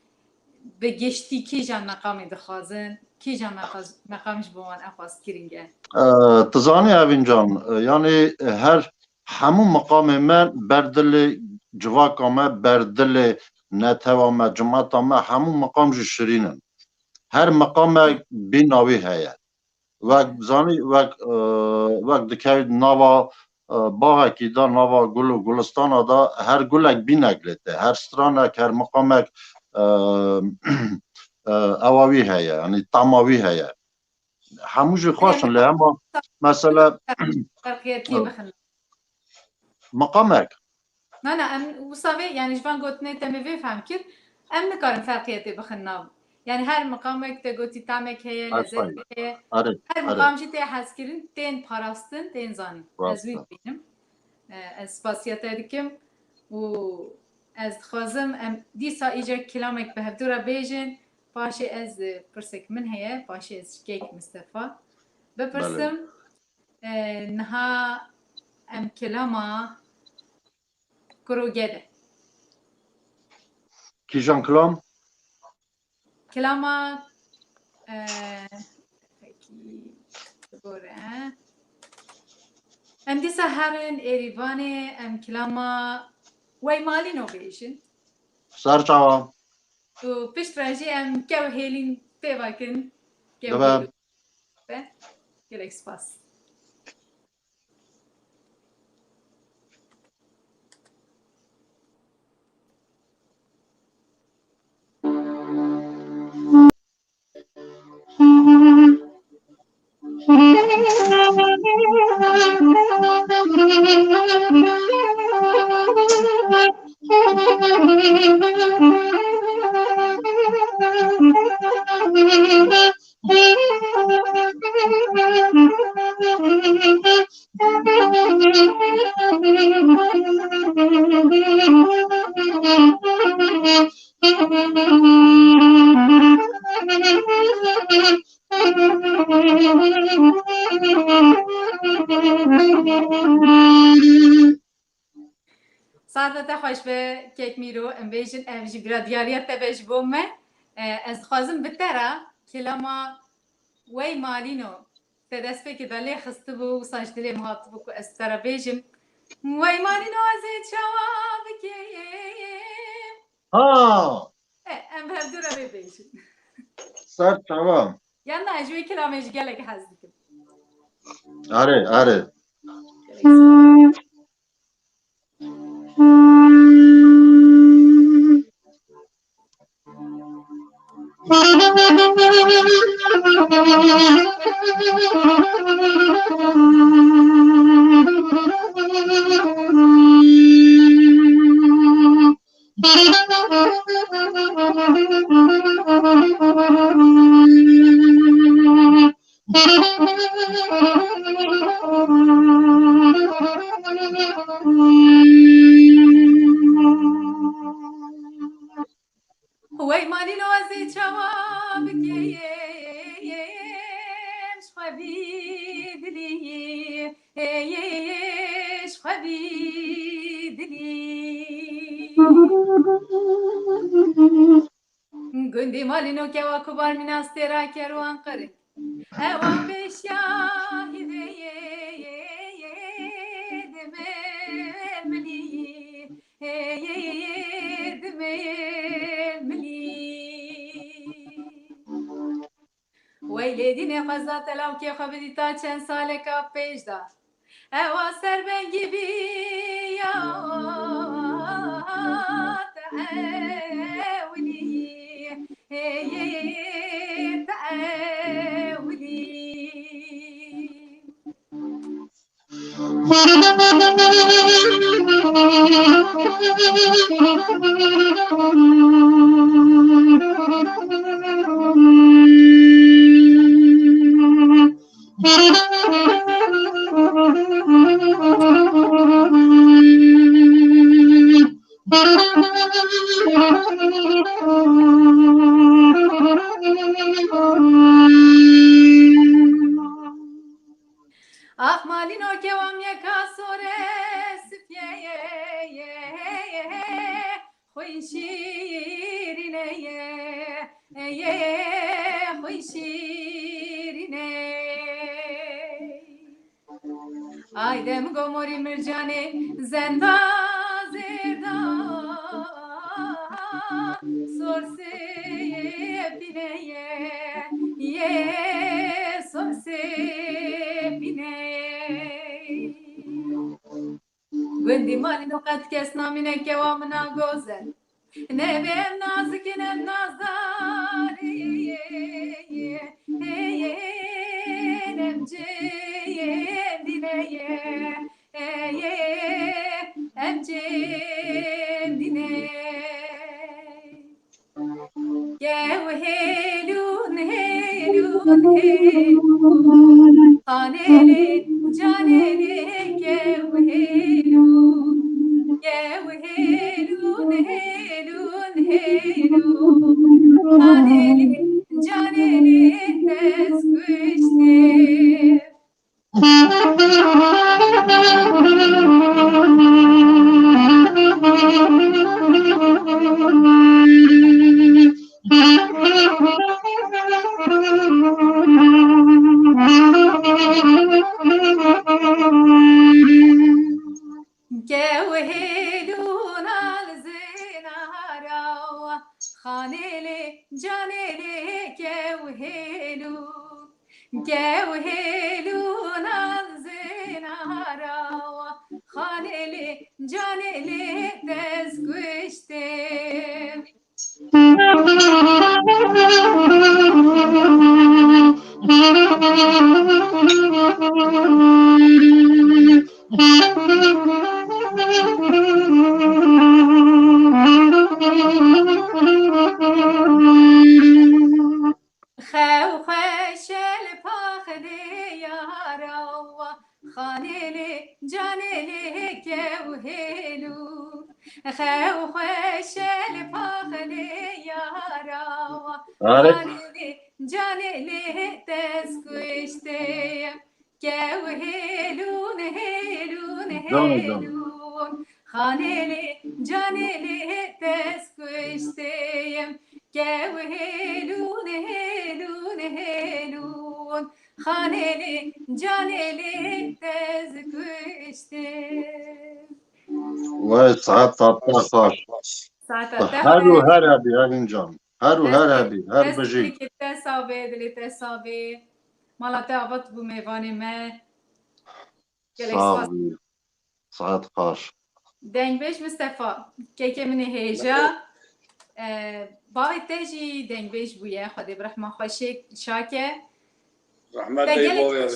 bi giştî kîjan meqamê dixwazin kîjan meqam ji bo wan exwaz girîng e tu zanî evîncan yanî her hemû meqamê me berdilê civaka me berdilê netewa me cimata me hemû meqam jî şirîn in her meqamek bînavî heye wek zanî wek dikevî nava baxekî da nava gul û gulistana da her gulek bînek lê te her stranek her meqamek ewa wî heye yanî tema wî heye hemû jî xweş in lê hema mesela ferqiyetiyê bixin meqamek na em wisa vê yani ji van gotinê te me vê fehm kir em nikarin ferqiyetê bixin nav yani her meqamek te gotî temek heye lezet heye her meqam jî tê hezkirin tên parastin tên zanîn ez wî dibînim ez spasiya te dikim û ez dixwazim em dîsa îca kelamek bi hevdûra bêjin paşê ez pirsek min heye paşê ez ji kêk Mistefa bipirsim niha em kelama kurogede kîjan kilam kelama em dîsa herin Êrîvanê em kelama weymalîno bêjin serçawa û piştre jî em kew hêlîn pêva kirin dibe gelek spas سعادت خوش به کیک میرو ام بیشن ام جی برا دیاریت تبش بومه از خازم بتره کلاما وی مالینو تدست که دلی خسته بو و سانج دلی مهاتب کو استرا بیشم وی مالینو از جواب که ها ام هر دورا بیشم سر tamam. یا نه جوی کلامش گله که هستیم Are. وی مالینو از جواب که شخبی دلی گندی مالینو که واکبار من از تیرا کروان قره اوان بشاهده دمرملی دمرملی ویلیدین خوزات لو که خبری تا چند سال که پیش دا اوا سر بنگی بیاد تعاولی تعاولی آخ مالینو که وام یکا سوره سپیه خوی شیرینه خوی شیرینه آیدم گموری مرجانه زنده زردا سرسه بینه سرسه بینه گندی مالی نقد کس نامینه که وامنا گوزن نبیم نازکینم نازداری نمجیم دینه امجیم دینه هیلون هیلون هیلون خانه جانه که هیلون هیلون هیلون هیلون خانه جانه دست کشته وهيلون الزينارا خانيلي جانيلي كوهيلون الزينارا خانيلي جانيلي تسكشتم هلو خو خوش الفاخل یارا خانه جانه تسکشته جو هلون هلون هلون خانه جانه تسکشته جو هلون هلون هلون خانه جانه تسکشته و ساعت تاتا خاش هر و هر هبی هر اینجان هر و هر هبی هر بجی دستی که تصابه دلی تصابه مالا تعبط بو میوان ما صافی ساعت خاش دنگ بیش مصطفى که من هیجا باید تجی دنگ بیش بویه خودی برحمه خوشی شاکه رحمت ای بابی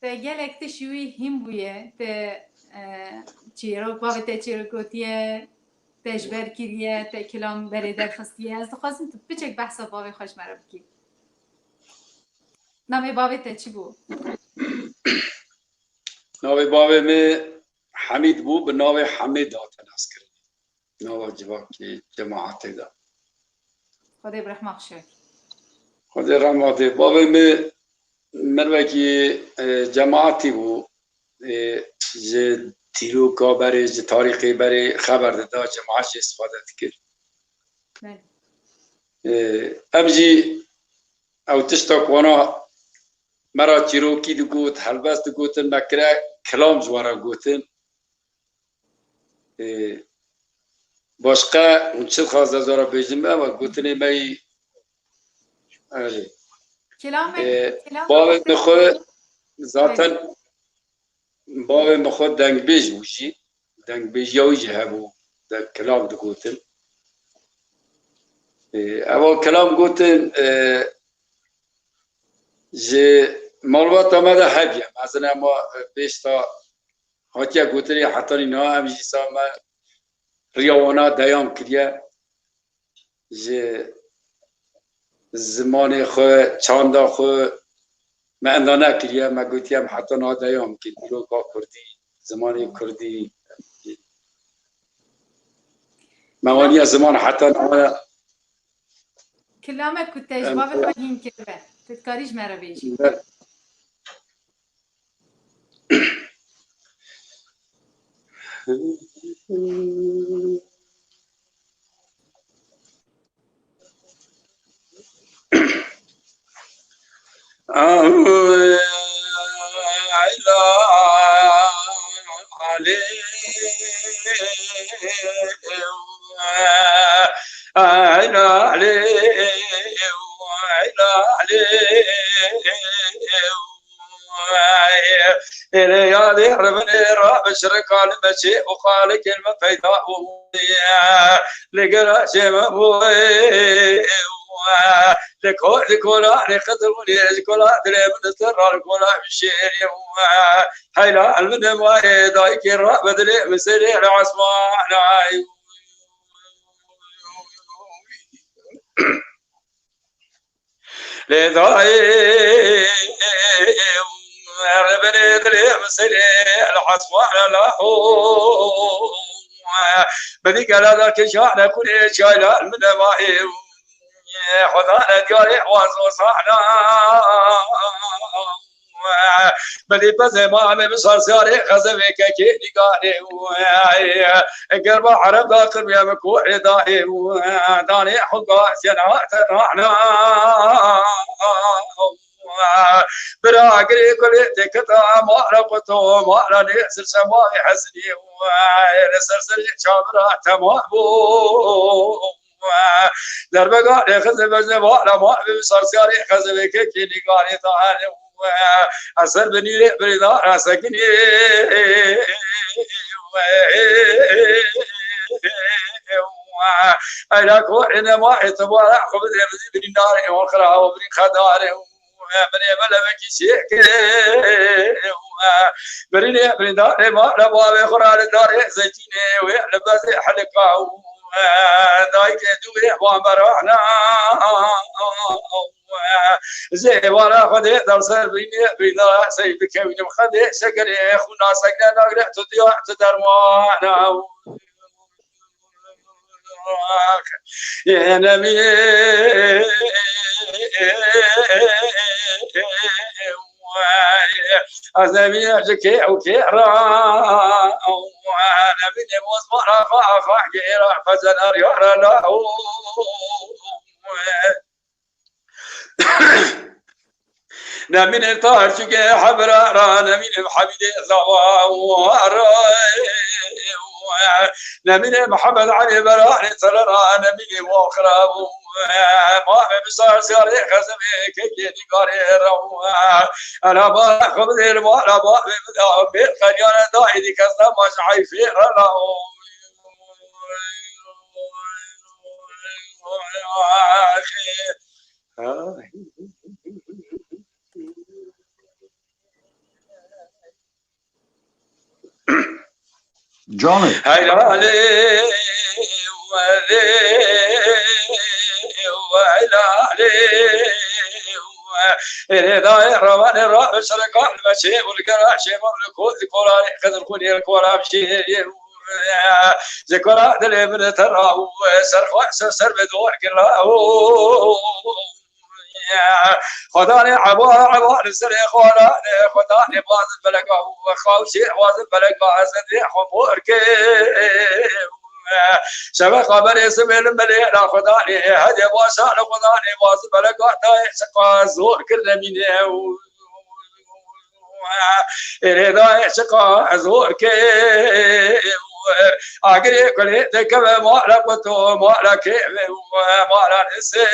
تا گلک تشوی هم بویه تا چیرو باید تا چیرو گوتیه تجبر کریه تا کلام بری درخستیه از خواستم تو بچک بحثا باید خوش مرا بکی نامی باید تا چی بو؟ ناوی بابی می حمید بو به ناوی حمید آتن از کردی ناوی جواکی جماعتی دا خدای برحمه خوشی خود رحمتی بابی می مروکی جماعتی بو جه تیروکا بری جه تاریخی بری خبر داده جماعتش استفاده کرد ابجی او تشتا کوانا مرا تیروکی دو گوت حلبس دو گوتن مکره کلام جوارا گوتن باشقه اون چه خواست از آرا بیجن و گوتنی می باب مخواه ذاتن باب مخواه دنگ بیج بوشی دنگ بیج یاوی جه هبو در کلام دو گوتن اول کلام گوتن جه معلومات آمده هبیم مثلا ما بیشتا هاتیا گوتنی حتی اینا همیشه سامه ریاوانا دیام کریه جه زمان خو چاندا خو ما اندانه کریه ما گوتیم حتی نا دیام که دیروکا کردی زمانی کردی موانی زمان حتی نا کلامت کتش بابی خواهیم کرده تتکاریش مرا بیشی يا ربني راب شرك المشي وخالق المفيدا لقرا شمبوي لكل أنا خدمني لكل أدري من السر لكل بشير حيلا المن ما دايك الراب بدري مسري العصمان لذاي ربني دري مسري العصمان لا بدي قال ذاك شان كل شايل من ما خدانا دياري وازو صحنا بدي بزمان بصار سياري خزمك كي نقاري قرب عرب باقر يا مكوع داهي داني حقا سينا تنعنا براقري كل تكتا ما رقتو ما راني سماي حسني سرسري شابرا تمامو در بگاه خزه بزنه والا ما بسار سیاری خزه بکه که نگاری تانه اثر بنیره بریدار سکنی ایلا کورن ما اعتبار خبز رمزی برین داره وخرا و برین خداره برین ملمکی شیکه برین داره ما لبا بخورا داره زیتینه و لباس حلقه دايك دوي وامرنا زي ورا خدي درسر بينا سيبك وين خدي شكر خونا سكنا نغرق تضيع تدروانا يا نبي أزمي أجكي وكيرا وأنا من مصبر فاحجيرا فزنار يرى له نمين طار شكي حبرا نمين حبيدي زوار نمين محمد علي براني ترى نمين مخرب ما بصار ساري خزمي كي قاري رو انا ما خبز المال ما بالخيانه دايدي كذا ما شايفين لا جاني هاي علي ولي روان الراب شركة المشي والقراشي والكود كوراني خذ كوني الكورامشي ذكرى دلي من ترى سر سر بدور كلاو خداني عبار سري خداني باز بلقا وخاوشي باز بلقا أسدي حمور كيف شبك خبر اسم المليء خداني هدي باشان خداني باز بلقا تاي شقا زور كل منه إذا شقا زور كيف أجري كل ذكر ما لقطه ما لكيف ما لنسي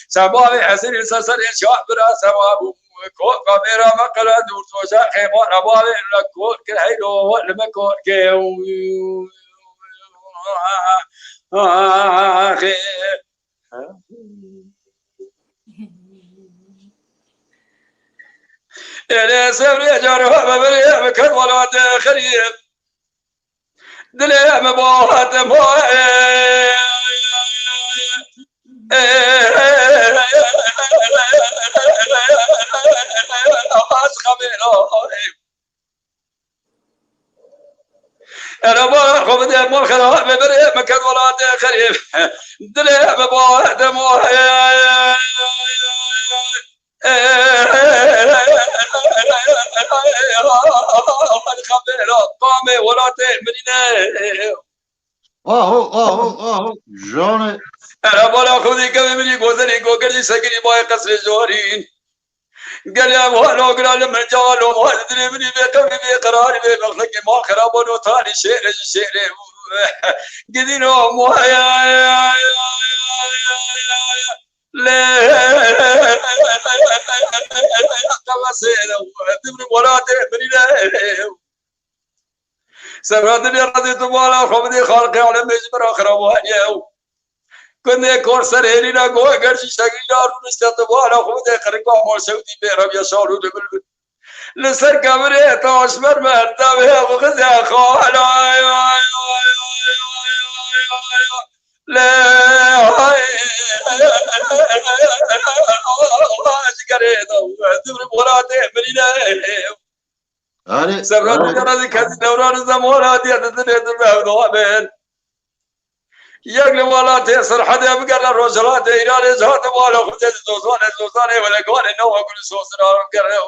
سبابي حسين سسر شابرا سبابو كو كاميرا مقلا دور توشا خيمة ربابي لكور كهيدو لمكور كيو آخي إلي سبري جارها ببري مكان ولا تخريب دلي مباهات موهي أنا ما أخذ دم مال خلاص ببري مكان ولا تخريب دلي مباهات موهي قامي ولا تهمني جاني أنا بلا خذي كم مني قوزني قوكري سكني باي قصر جورين قال يا مهلا قال لما جالو ما تدري مني بكم بقراري بمخلق ما خرابون وثاني شير قدينو مويا لا تمسينا دبر ولا تهمني سرادني رضيت بالا خبدي خالقي على مجبر خرابوانيا كنا كورسر هيرينا قوي قرشي شاقينا رونستات بالا خبدي خرقا مرشودي بيرم يشارو لبلبل لسر كامري تاشمر مرتا بها وخزي خالا لا اشكرينا دبر ولا تهمني سرادني رضي كذي دوران الزمورات يتدني المهدومين يقل ولا تيسر حدا بقرا الرجلات إيران جهات ولا خذ زوزان ولا قال إنه أقول سوسنا بقرا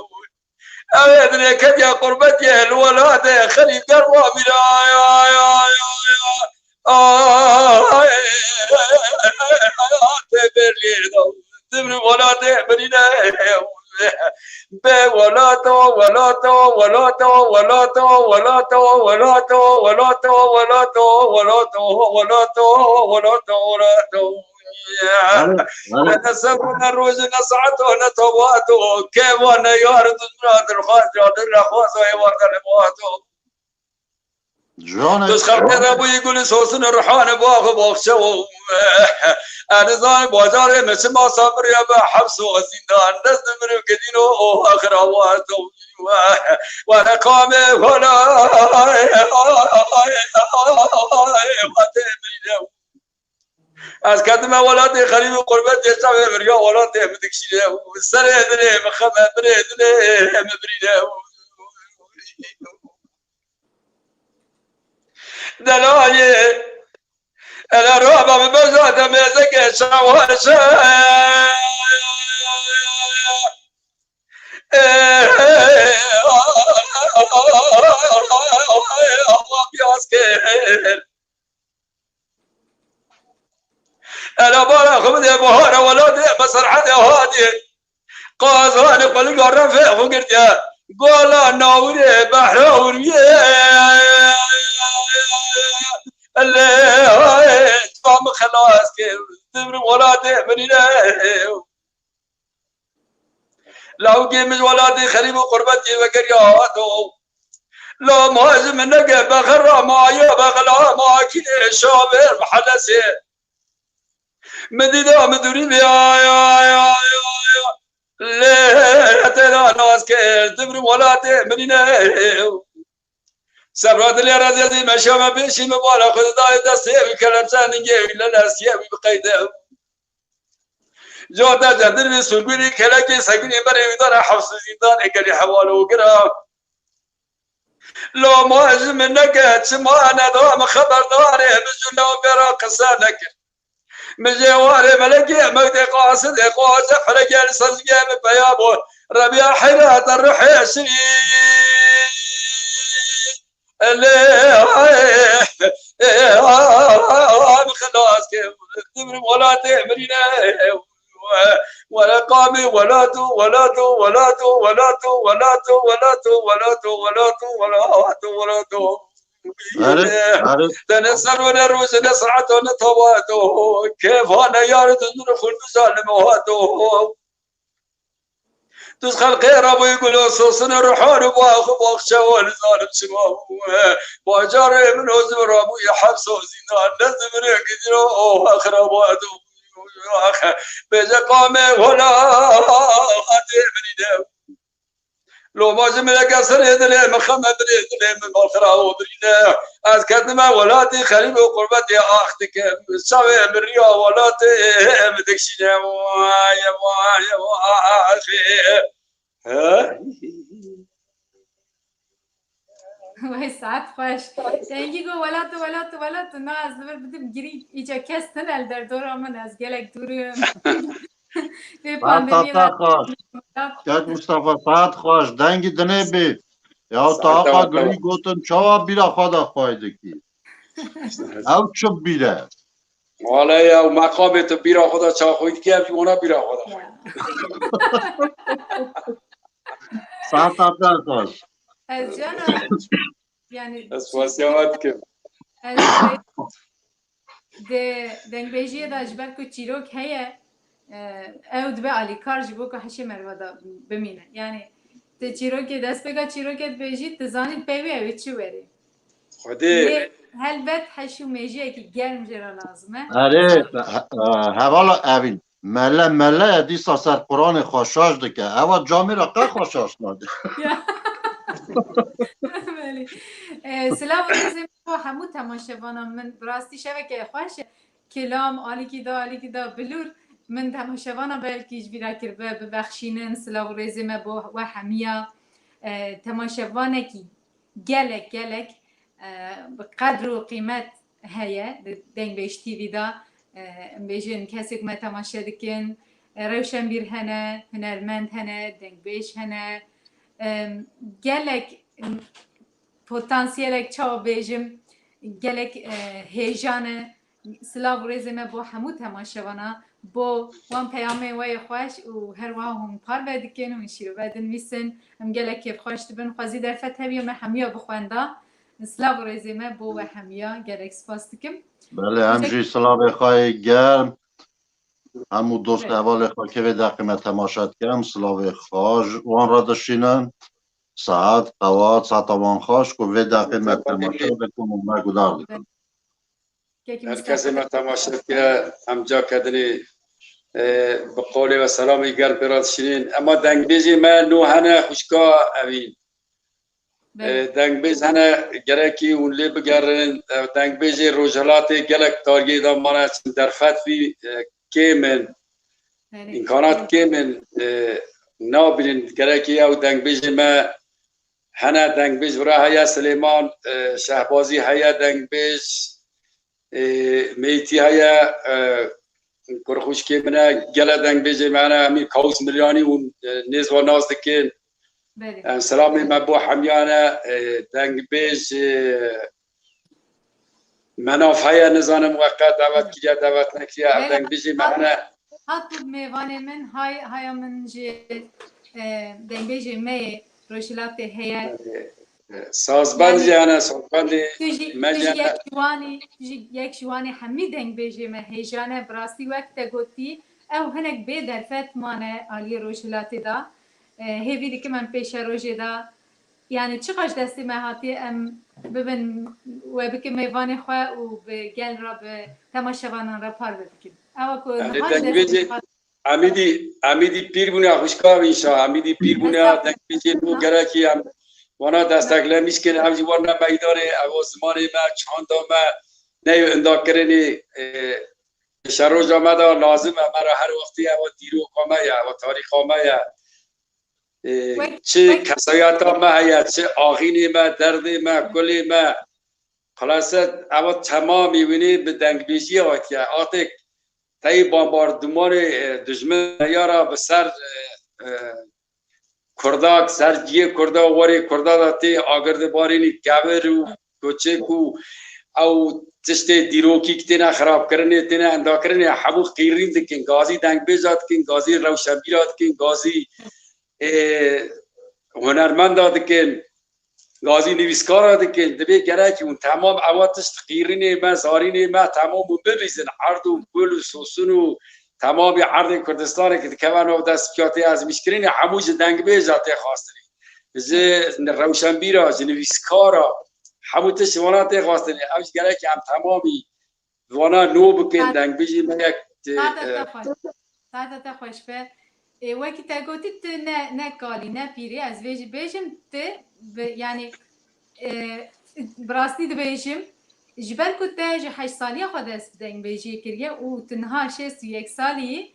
أبدني كذا قربتي الولاد خلي قروا بلا تبرلي تبر ولا تبرينا ولا تو ولا تو ولا تو ولا تو ولا تو ولا تو ولا تو ولا تو ولا تو ولا تو ولا تو ولا تو نسبنا الروج نسعته نتواته كيف وانا يارد مراد الخاطر الرخاص ويوارد المواته تسخر ابو يقول سوسن الرحان باغ باغشو انا زاي بازار مثل ما صبر يا حبس وزندان ناس من كدينو اخر اواتو وانا قام ولا از کدوم ولادی خریب و قربت جسا بریا ولادی مدکشیه سر دله مخمه بره دله مبریده دلایه الاربع بزاد مزك شواشا انا بارا خمد بهار ولاد مسرحه هادي قازان قل قرن في فقرت قال ناوري بحر وريه اللي تفهم خلاص كيف تبرم ولادي منينا لو جيمز ولادي خريب قربتي وكرياتو لو مهزم النقا بغرى معايا بغلا ما كده شابر محلسي مديدا مدوري يا ليه ترى ناس كيف تبرم ولادي منينا سبراد اللي رازي مشى ما بيشي مبارك خداي دستي بكلام سانجي ولا ناسيه بقيده جودا جندر بسلبي كلاكي سكني بري ودار حفص زيدان اكلي حواله وقرا لو ما منك تسمع انا دوام خبر داري بجل وبرا قسانك مجواري ملكي مقدي قاصد قاصد حرق السزقه بيابو ربيع حيرات الروح يسري خلاص كيف تمر ولا تمرينا ولا قامي ولا تو ولا تو ولا تو ولا تو ولا تو ولا تو ولا تو ولا تو ولا تو ولا تو تنسر ونروس نسرعة ونتواتو كيف انا يا رد نرخل بسالم وهاتو تدخل خير ابو يقولوا صوصنا روحون واخو واخشوا الظالم سماه واجار من وزر ابو يحبسوا زينان لازم يقدروا اخرباتو بجا قامه ولا ادري لو ما جملك سريد لي محمد ريد لي من اخرى وبرينا از كدما ولاتي خريب وقربتي اختك سوي بريا ولاتي مدكشنا يا اخي وای ساعت خوش دنگی گو ولات نه از دور بدیم گیری ایجا کس تنل در دور آمد از گلک دوریم به پاندمی Gel Mustafa saat xoş dengi dine bi. Ya taqa gri gotin çava bira xada xaydı ki. Ev çöp bire. والا يا مقام تو بيرا خدا چا خويد كيف وانا بيرا خدا Saat abdal xoş. از جانا yani اسواسيات كيف از دنگ بیجی دا جبر کو چیروک هیه او دبه علی کار جبو که حشی مروا دا بمینه یعنی ته چیروک دست بگا چیروکت بیجی تزانی پیوی اوی چی وری خدي هلبت حشو میجی که گرم جرا لازمه Hevala evin. Melle disa ser Kur'an xoşaş dike. Eva cami ra qa xoşaş nadı. سلام علیکم با همو تماشاوانم من براستی شبکه خوشه کلام علی کی دا بلور من تماشاوانم بلکیش بیرا کرده ببخشینن سلام علیکم با و همیا تماشاوانه کی گلک بقدر و قیمت هيا دنگ بیش تیوی دا بیشن کسی که ما تماشا دکن روشن بیر هنه هنرمند هنه دنگ بیش هنه گلک پتانسیلک چاو بیجم گلک هیجانه سلاو رزمه با همو تماشاوانا با وان پیامه وای خوش و هر واه هم پار بدکن و انشیرو بدن میسن هم گلک کیف خوش تبن خوزی در فتحوی و همیا بخوانده سلاو رزمه با و همیا گلک سپاس دکم بله همجی سلام خواهی گرم همو دوست اول خواه که به دقیمه تماشات کم سلام خواهش وان را داشتینن ساعت قوات ساعت وان خواهش که به دقیمه تماشات بکن و مگودار بکن هر کسی ما تماشات که همجا کدنی بقولی و سلامی گرم براد شیرین اما دنگ بیجی من نوحنه خوشکا اوین دنگ بیز هنه گرکی اون لی بگرن دنگ بیز روجلات گلک تارگی دامانه در فتوی کیمن امکانات کیمن نابینن گرکی او دنگ بیز ما هنه دنگ بیز ورا هیا سلیمان شهبازی هیا دنگ بیز میتی هیا کرخوش کیمنه گله دنگ بیز معنا همی کاوس ملیانی و نیز و ناز دکن سلامي مبو حميانة دنگ بيج منافعية نظام موقت دعوت كيا دعوت نكيا دنگ بيجي معنا هاتو ميوان من هاي من جي دنگ بيج مي روشلات هي سازبندی أنا سازبندی تجي یک شواني حمي دنگ بيج ما هيجانة براستي وقت قلتي أو هنك بيدر فات مانا علي روشلات دا هیوی دیگه من پیش روزی دا یعنی چقدر دستی مهاتی ببین و بکه میوان خواه و به گل را به تماشاوانان را پار بدکیم. اما که نهاش دستی امیدی پیر بونه خوشکار اینشا امیدی پیر بونه دنگ بیجی نو گرکی هم وانا دستگله میشکنه همجی وانا میداره اوازمانی ما چاندا ما نیو انداکرنی شروع جامده لازمه مرا هر وقتی او دیرو کامه یا و تاریخ کامه یا چه کسایت ما هیا چه آغینی ما دردی ما کلی ما خلاصه اما تمام میبینی به دنگ بیجی آتی آتی تایی بامباردمان دشمن یارا به سر کرداک سر جیه کردا واری کردا داتی آگرد بارینی کبر و کوچکو او تشت دیروکی کتنا خراب کرنه تنا اندا کرنه حبو خیرین دکن گازی دنگ بیجات کن گازی روشنبیرات کن گازی هنرمند دکن گازی نویسکار دکن دبی گره که اون تمام اواتش خیرین ما زارین ما تمام بریزن عرض و گل و سوسن و تمام عرض کردستان که کمان و دست پیاتی از میشکرین هموج دنگ بیجات خواستنی ز روشنبیرا ز نویسکارا هموتش وانا خواستنی اوش گره که هم تمامی وانا نو بکن دنگ بیجی ما یک ساعت خوش به وقتی تگوتی نه کالی نه پیری از ویج بیشم ته یعنی براستی دبیشم جبر کته ج 8 سالی خود است دنگ بیجی کریه و تنها 61 سالی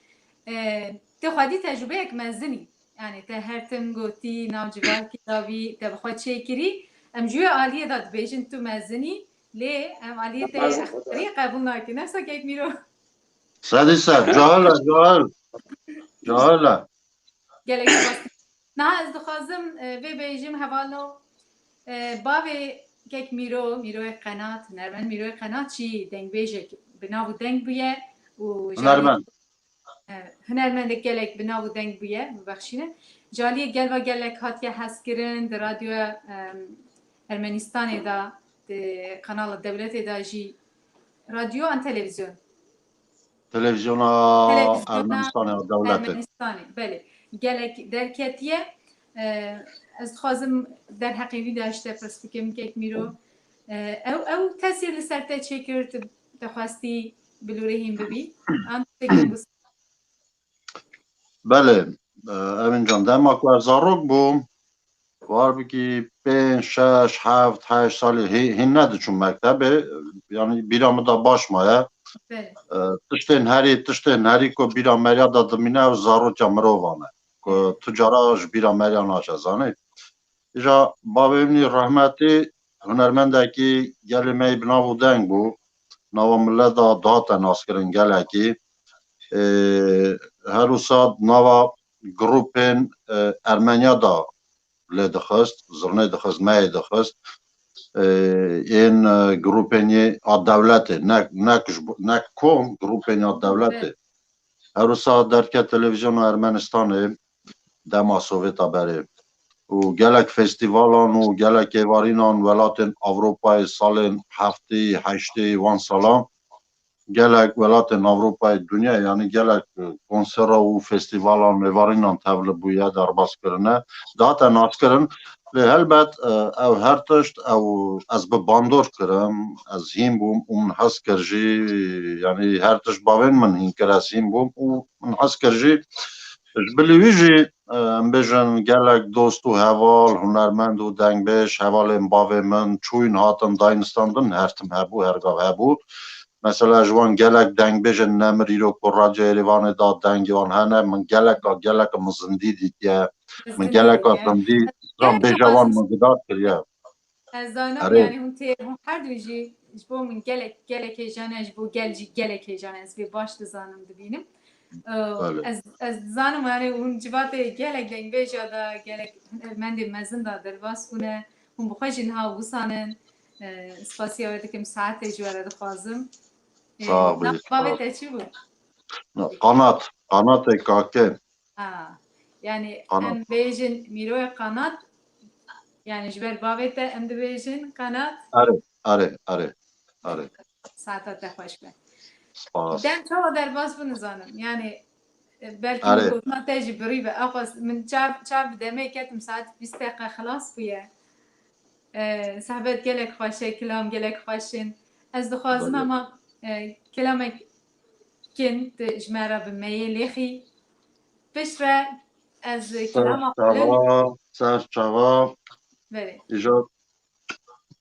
ته خودی تجربه یک مزنی یعنی ته هر تم گوتی ناو جوال کتابی ته بخواد چه کری ام جوی عالیه داد بیشن تو مزنی لی ام عالیه ته اختری قبول ناکی نفسا یک میرو سادی ساد جاهله گلک باست نه از دخوازم و بیجیم حوالو باوی یک میروی قنات نرمن میروی قنات چی دنگ بیجه بناو دنگ بیه و هنرمند گلک بناو دنگ بیه ببخشینه جالی گل و گلک هاتیه هست کرن در رادیو ارمنستان دا قنال دولت دا جی رادیو ان تلویزیون ارمنستان دولت بله گلک درکتیه از خوازم در حقیقی داشته پرسپیکم که میرو او تاثیر لسرته چه کرد تخواستی بلورهیم ببی بله امین جان دماغ ورزاروک بوم وار بگی 5 6 7 8 سالی هین نده چون مکتبه یعنی بیرام دا باش مایه تشتین هری که بیرام مریا دا دمینه و زاروک مروانه که تجاراش بیرام مریا ناشه زانه ایجا بابیمنی رحمتی هنرمنده که گلی می بناو دنگ بو ناو ملت دا داتا ناس کرن گلی که هر ساد ناو گروپین ارمنیا دا لدخست زرنه دخست مای دخست این گروپینی دولته نک کم گروپینی دولته هر ساد در که تلویزیون ارمنستانه دما سوویتا بره و گلک فستیوالان و گلک ایوارینان ولاتن اوروپای سالن هفتی هشتی وان سالان گلک ولاتن اوروپای دنیا یعنی گلک کنسرا و فستیوالان ایوارینان تبل بویا در باز کرنه داتا ناس کرن البت او هر تشت او از به باندور کرم از هیم بوم اون حس کرجی یعنی هر تشت باوین من هین کر از هیم بوم و من حس کرجی بلیویجی بیشن گلک دوست و هوال هنرمند و دنگ بیش هوال باوی من چوین هاتن داینستاندن هرتم هبو هرگاه هبو مثلا جوان گلک دنگ بیشن نمری رو کراجه ایوان داد دنگیوان هنه من گلک مزندی دیگه من گلک زندی رام بیجوان مزدار کریه از دانم اره یعنی اون تیر هم هر دویجی جبو من گلک جانه جبو گلک جانه از بی باش دزانم دبینم بله از زانم یعنی اون جوات گلک دنگ بیش دا گلک من دی مزن دا درباس کنه هم بخواش اینها وسانن سپاسی آورده که ساعت جواره دخوازم صعب نه است بابت چی بود؟ قنات کاکه yani قنات em bejin miroy qanat yani jber bavete em dibêjin qanat اره saata te xweş be. سپاس Dem çawa derbas binizanim yani belkî min اره gotina te jî birî be axwas min çav bi demê ketim saet 20 deqe xilas bûye. Sehbet gelek xweş e kilam gelek xweş in. Ez dixwazim بله hema kilamek kin ji me re bi meyê lêxî piştre ez kilama xwelin سر جواب berê. ایجاد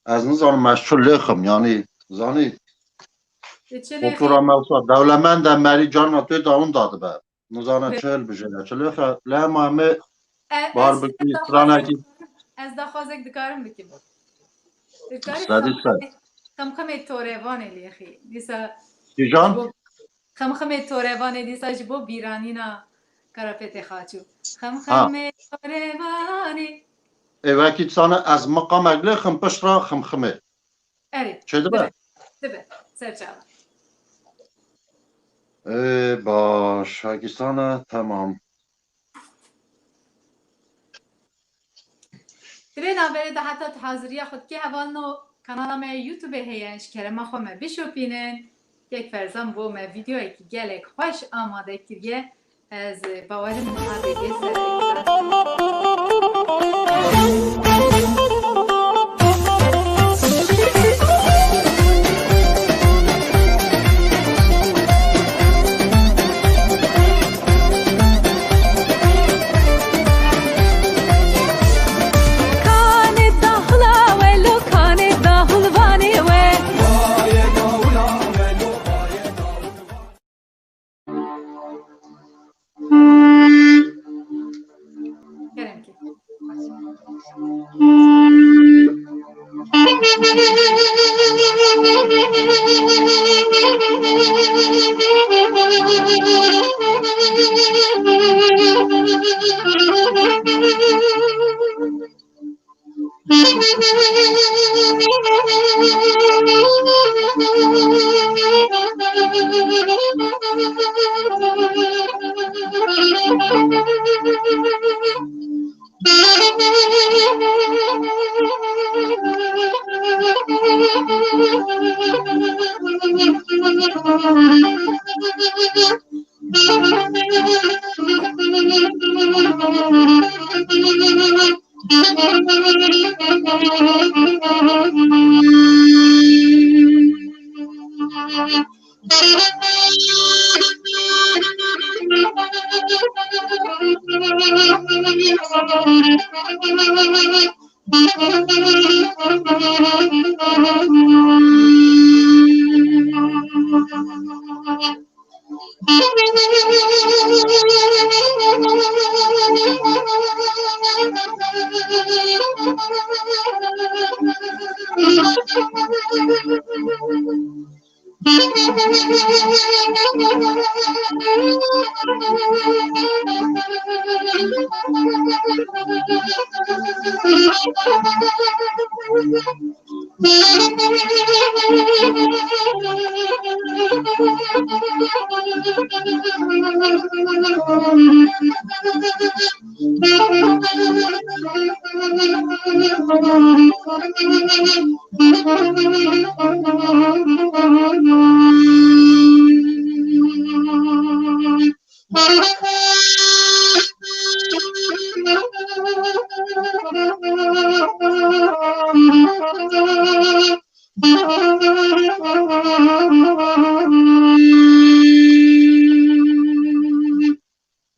از نظام مشغول لخم یعنی زانی Di çi اوتورا lêxî موسا دولمند مری جان توی داون داده به نزانه چهل بشه چه لخه لا مهمه بار بکی سرانکی ez daxwazek dikarim bikim. Dikarî سردی سر xemxemê torevanê lêxî dîsa کی ji جان bo xemxemê torevanê dîsa ji bo bîranîna karapetê xaçû. ها Xemxemê torevanê ایوکی سانه از مقام لخم پشت را خمخمه erê چه دبه dibe serçava. ای باش پاکستان تمام Divê navberê de heta tu haziriya xwedkê hevalino kanala me YouTubeê heye ji kerema xwe me bişopînin. Yek ferzan bo me vîdeoyekî gelek xweş amade kiriye. Ez bawerim niha dêdê kerem ki.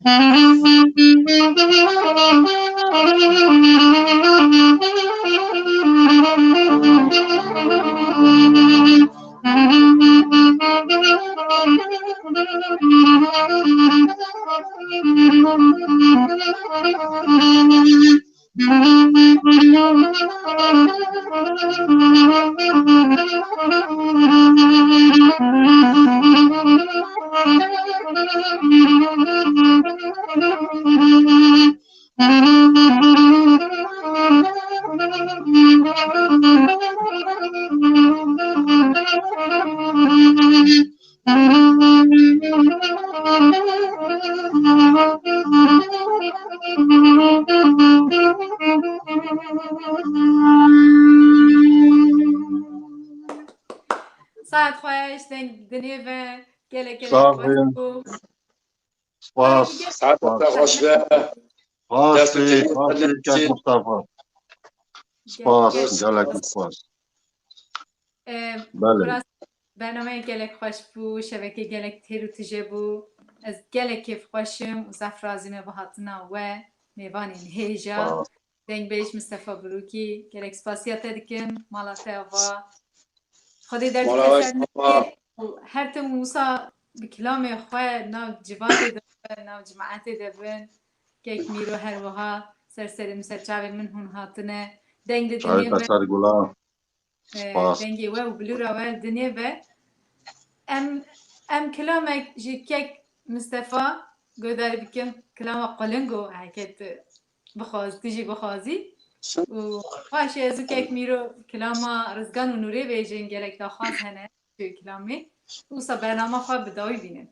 Mm-hmm. ساعت خوش دنیا و گله صافي سپاس ساعت خوش به فاسي كاك مصطفى سپاس جالك سپاس بله برنامه گلک خوش بو شبکه گلک تیرو تجه بو از گلک کیف خوشم و زفرازیمه با هاتنا و میوانین هیجا دنگ بیش مصطفى بروکی گلک سپاسیات دکم مالاته و خودی در دیگه هر تم موسا بکلام خواه ناو جوانت دبن ناو جماعت دبن که یک میرو هر وها سرسری مسرچاوی من هون هاتنه دنگ شاید دنیا اثر گلا سپاس دنگی و بلورا و دنیا و ام کلامک جیکک مصطفى گودار بکم کلام قلنگو حکت بخواز تجی بخوازی و باشه از که میرو کلام رزگان و نوری بیجین گلک دا خاص هنه توی کلامی و سا برنامه خواه بداوی بینه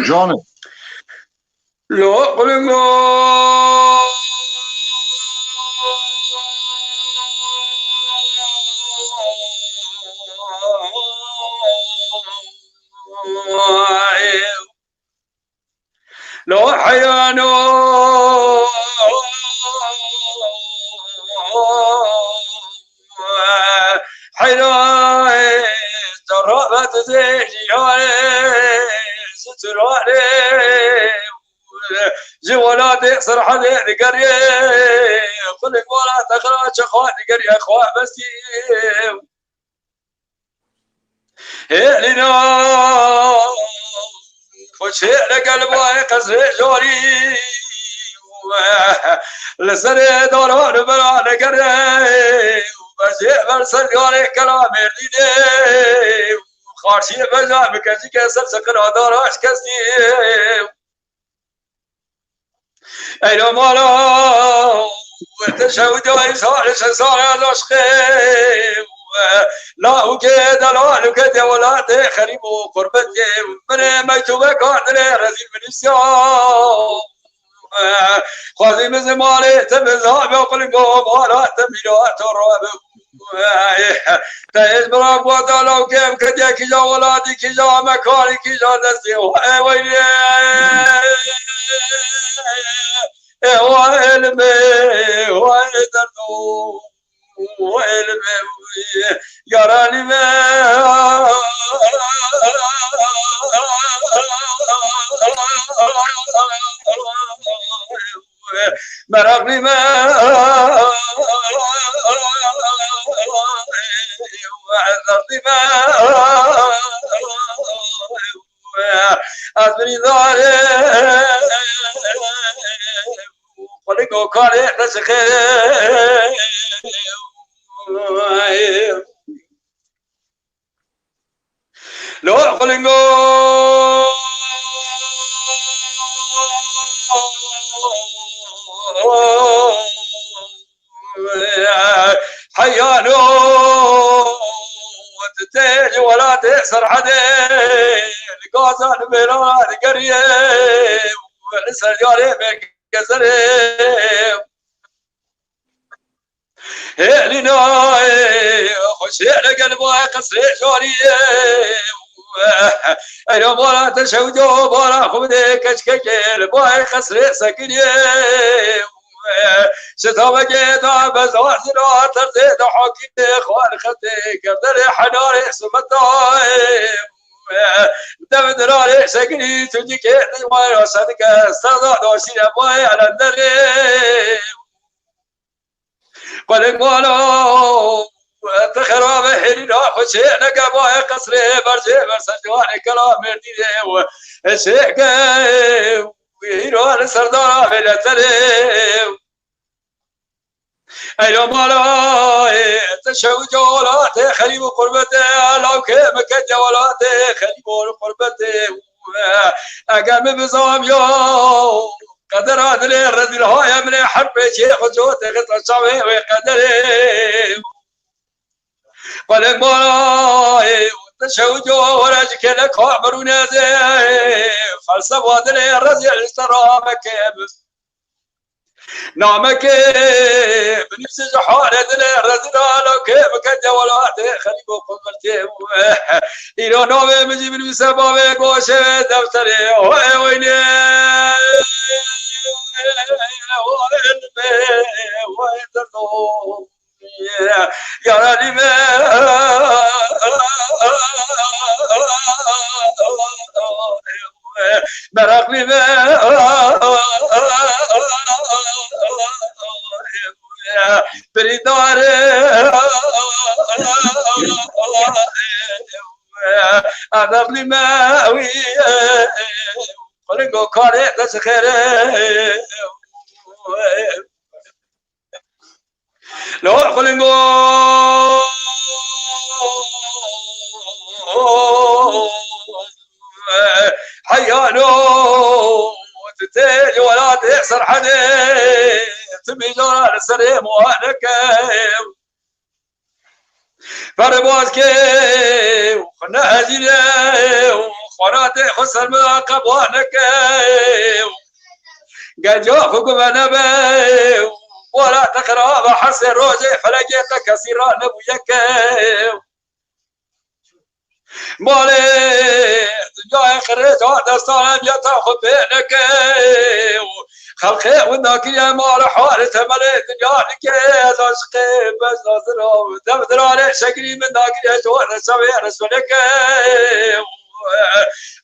جانه لو قلنگو لو حيانو حيراي ترابت زيجياني ستراني جوالاتي صرحة ذكري خلق ولا تخراج اخوان ذكري اخوان بسيم هيلنا خشينا قلبي قصر جوري لسري دوران بلا نقري وبجي برسل قاري كلام يرديني خارشي بجا بكجي كسر سقنا داراش كسي اينو مالا وتشهد ويسارش صار الاشقي لا وكيد لا وكيد ولا تخريب قربتي من ميتوبة كادر رزيل من السيام خاذي مزمالي تمزاب وقل قوم ولا تميلات الراب تايز براك وطلو كيف كديا كجا ولادي كجا مكاري كجا دستي ويلي ويلمي ويدردو ويلمي يراني ما مرقني ما وعذرني ما أذني ظالم خلقوا كاري رزقي لو خلقوا حيانو وتتيج ولا تأسر حدين قازان بلاد قريب ولسر جاري بكسرين هيلي خشينا قلبي قصري جاري اينو بولا تشودو بولا خبدي كشككيل باي قصري سكني شتابة جيدا بزوار زنا ترتي دحاكي خوان خدي قدر حناري سمتاي دم دراري سكني تجي كيد ما صدق استرضى دوشي باي على الدري قلق مالو تخراب حرينا خشينا قباي قصري برجي برسجواني كلام مرديني وشيكي ويروان سردارا في التريم ايلو مالا تشوجو ولا تخريب قربتي لو كيما كجا ولا تخريب قربتي اقام بزام يوم قدر عدلي الرذل هاي من حرب شيخ جوت غطى شعبي وقدري قلق مالا تشوجو وراجك لك عمرو زي فلسفة عدلي الرذل استرى مكيب نامك بنفس حالة رزنا كيف كنت ولا خليكم قمرتي إلى نومي مجيب المسبب قوشة دفتري ويني يا راني مرقني بريدار أدبني ماوي قلنقو كاري تسخيري لو قلنقو حيانو تتالي ولا تحسر حدي تمي جرى السريم وانا كيف فربوز كيف وخنا هزيني وخناتي خسر مراقب وانا كيف قد جوفكم انا بي ولا تقرب حسن روزي فلقيتك كثيرا نبويا كيف مالي دنيا خريج دستان يتاخذ بينك خلقي ودك يا مال حارة مالي دنيا نكيز عشقي بس نظرة دمدر عليه شكلي من ذاك يجور سوي رسولك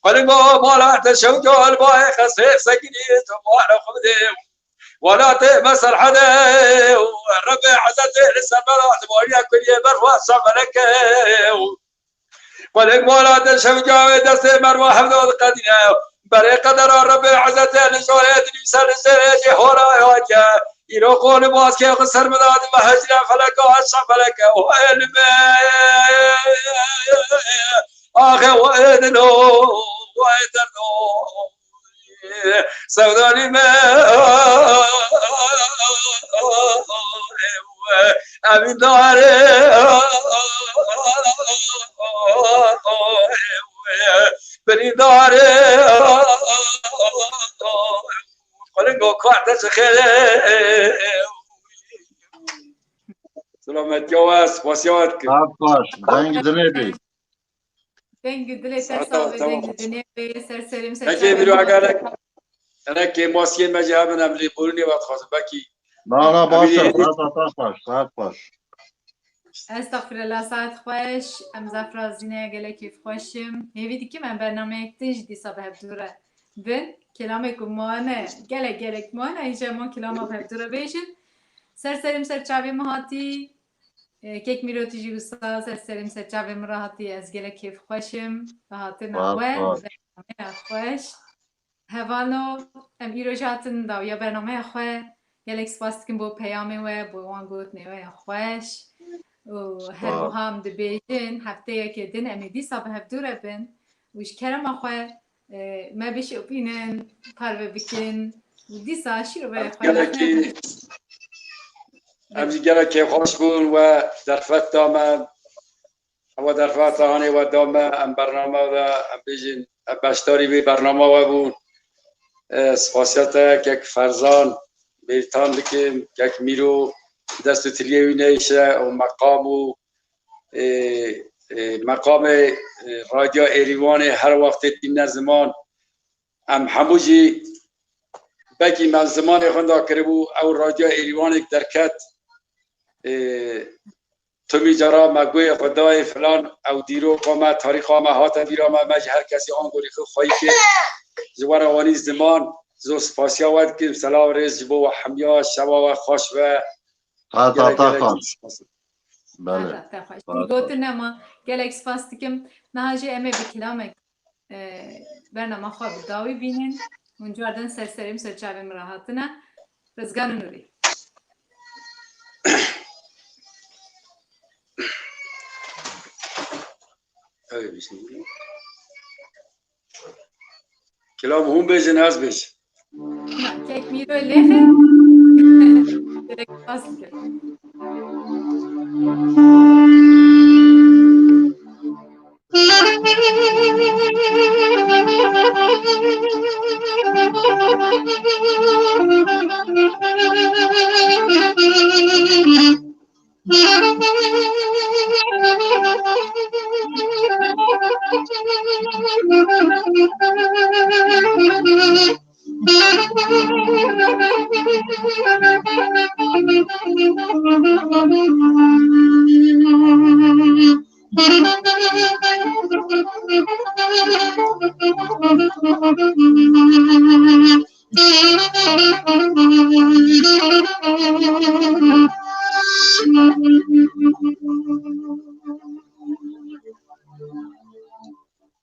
قلبه مالا تشوجو الباي خسيف سكني تموانا خذي ولا تمسر حدا ربي عزتي للسمرات موليا كل يبر وصبرك والإقبالات الشوجاوي دستي مروى حمد القدينة بري قدر ربي عزته نشوريت نيسان السريجي هورا يوجه إلو قول باسكي قصر مداد مهجنا فلك وعشا فلك وإلمي آخي وإذنو وإذنو سوداني ما أمين داري بريداري قلنقو كوعدة خير سلامت جواز واسيواتك باش دنگ دنبی دنگ دل ترسابه دنگ دنیا به سرسریم اگه بیرو اگر انا که ماسیین مجه من امری برونی وقت خواستم بکی نه باشه ساعت باش استغفر الله ساعت خوش ام زفرازینه گله کیف خوشم هیویدی که من برنامه اکتیج دیسا به هفدوره بن کلامه که مانه گله مانه اینجا ما کلامه به هفدوره بیشن سرسریم سرچاوی مهاتی کیک میرو تیجی بستا سرسریم سرچاوی مراحتی از گله کیف خوشم به هاتی نوه برنامه خوش هوانو ام ایرو جاتن داویا برنامه خوش گله سپاس کن بو پیامه و بو وان گوت نوه خوش و هر هم دبیجن هفته که دن امیدی صاحب هفدوره بن وش کرم آخواه ما بیش اپینن پرو بکن و دیسا شیرو به خواه امجی گره که خوش بون و درفت دامن و درفت آنی و دامن ام برنامه و ام بیجن بشتاری بی برنامه و بون سپاسیت که فرزان بیرتان بکن که میرو دست تلیوی نیشه و مقام رادیو ایریوان هر وقت دین زمان ام هموجی بکی من زمان خوندا کربو او رادیو ایریوان یک درکت تومی جرا مگوی خدای فلان او دیرو قامه تاریخ قامه هاته بیرامه مجه هر کسی آنگوری خواهی که جوار آوانی زمان زو سپاسیا ود کم سلام ریز جبو و حمیا شوا و خوش و تا بله گوتن اما گلک سپاس دیکم نهاجی امه بکلامک برنامه خواه بداوی بینین اونجوردن سرسریم سرچاویم راحتنه رزگان نوری کلام هم بیشن هست بیش نه کک میرو لیخه گلک سپاس دیکم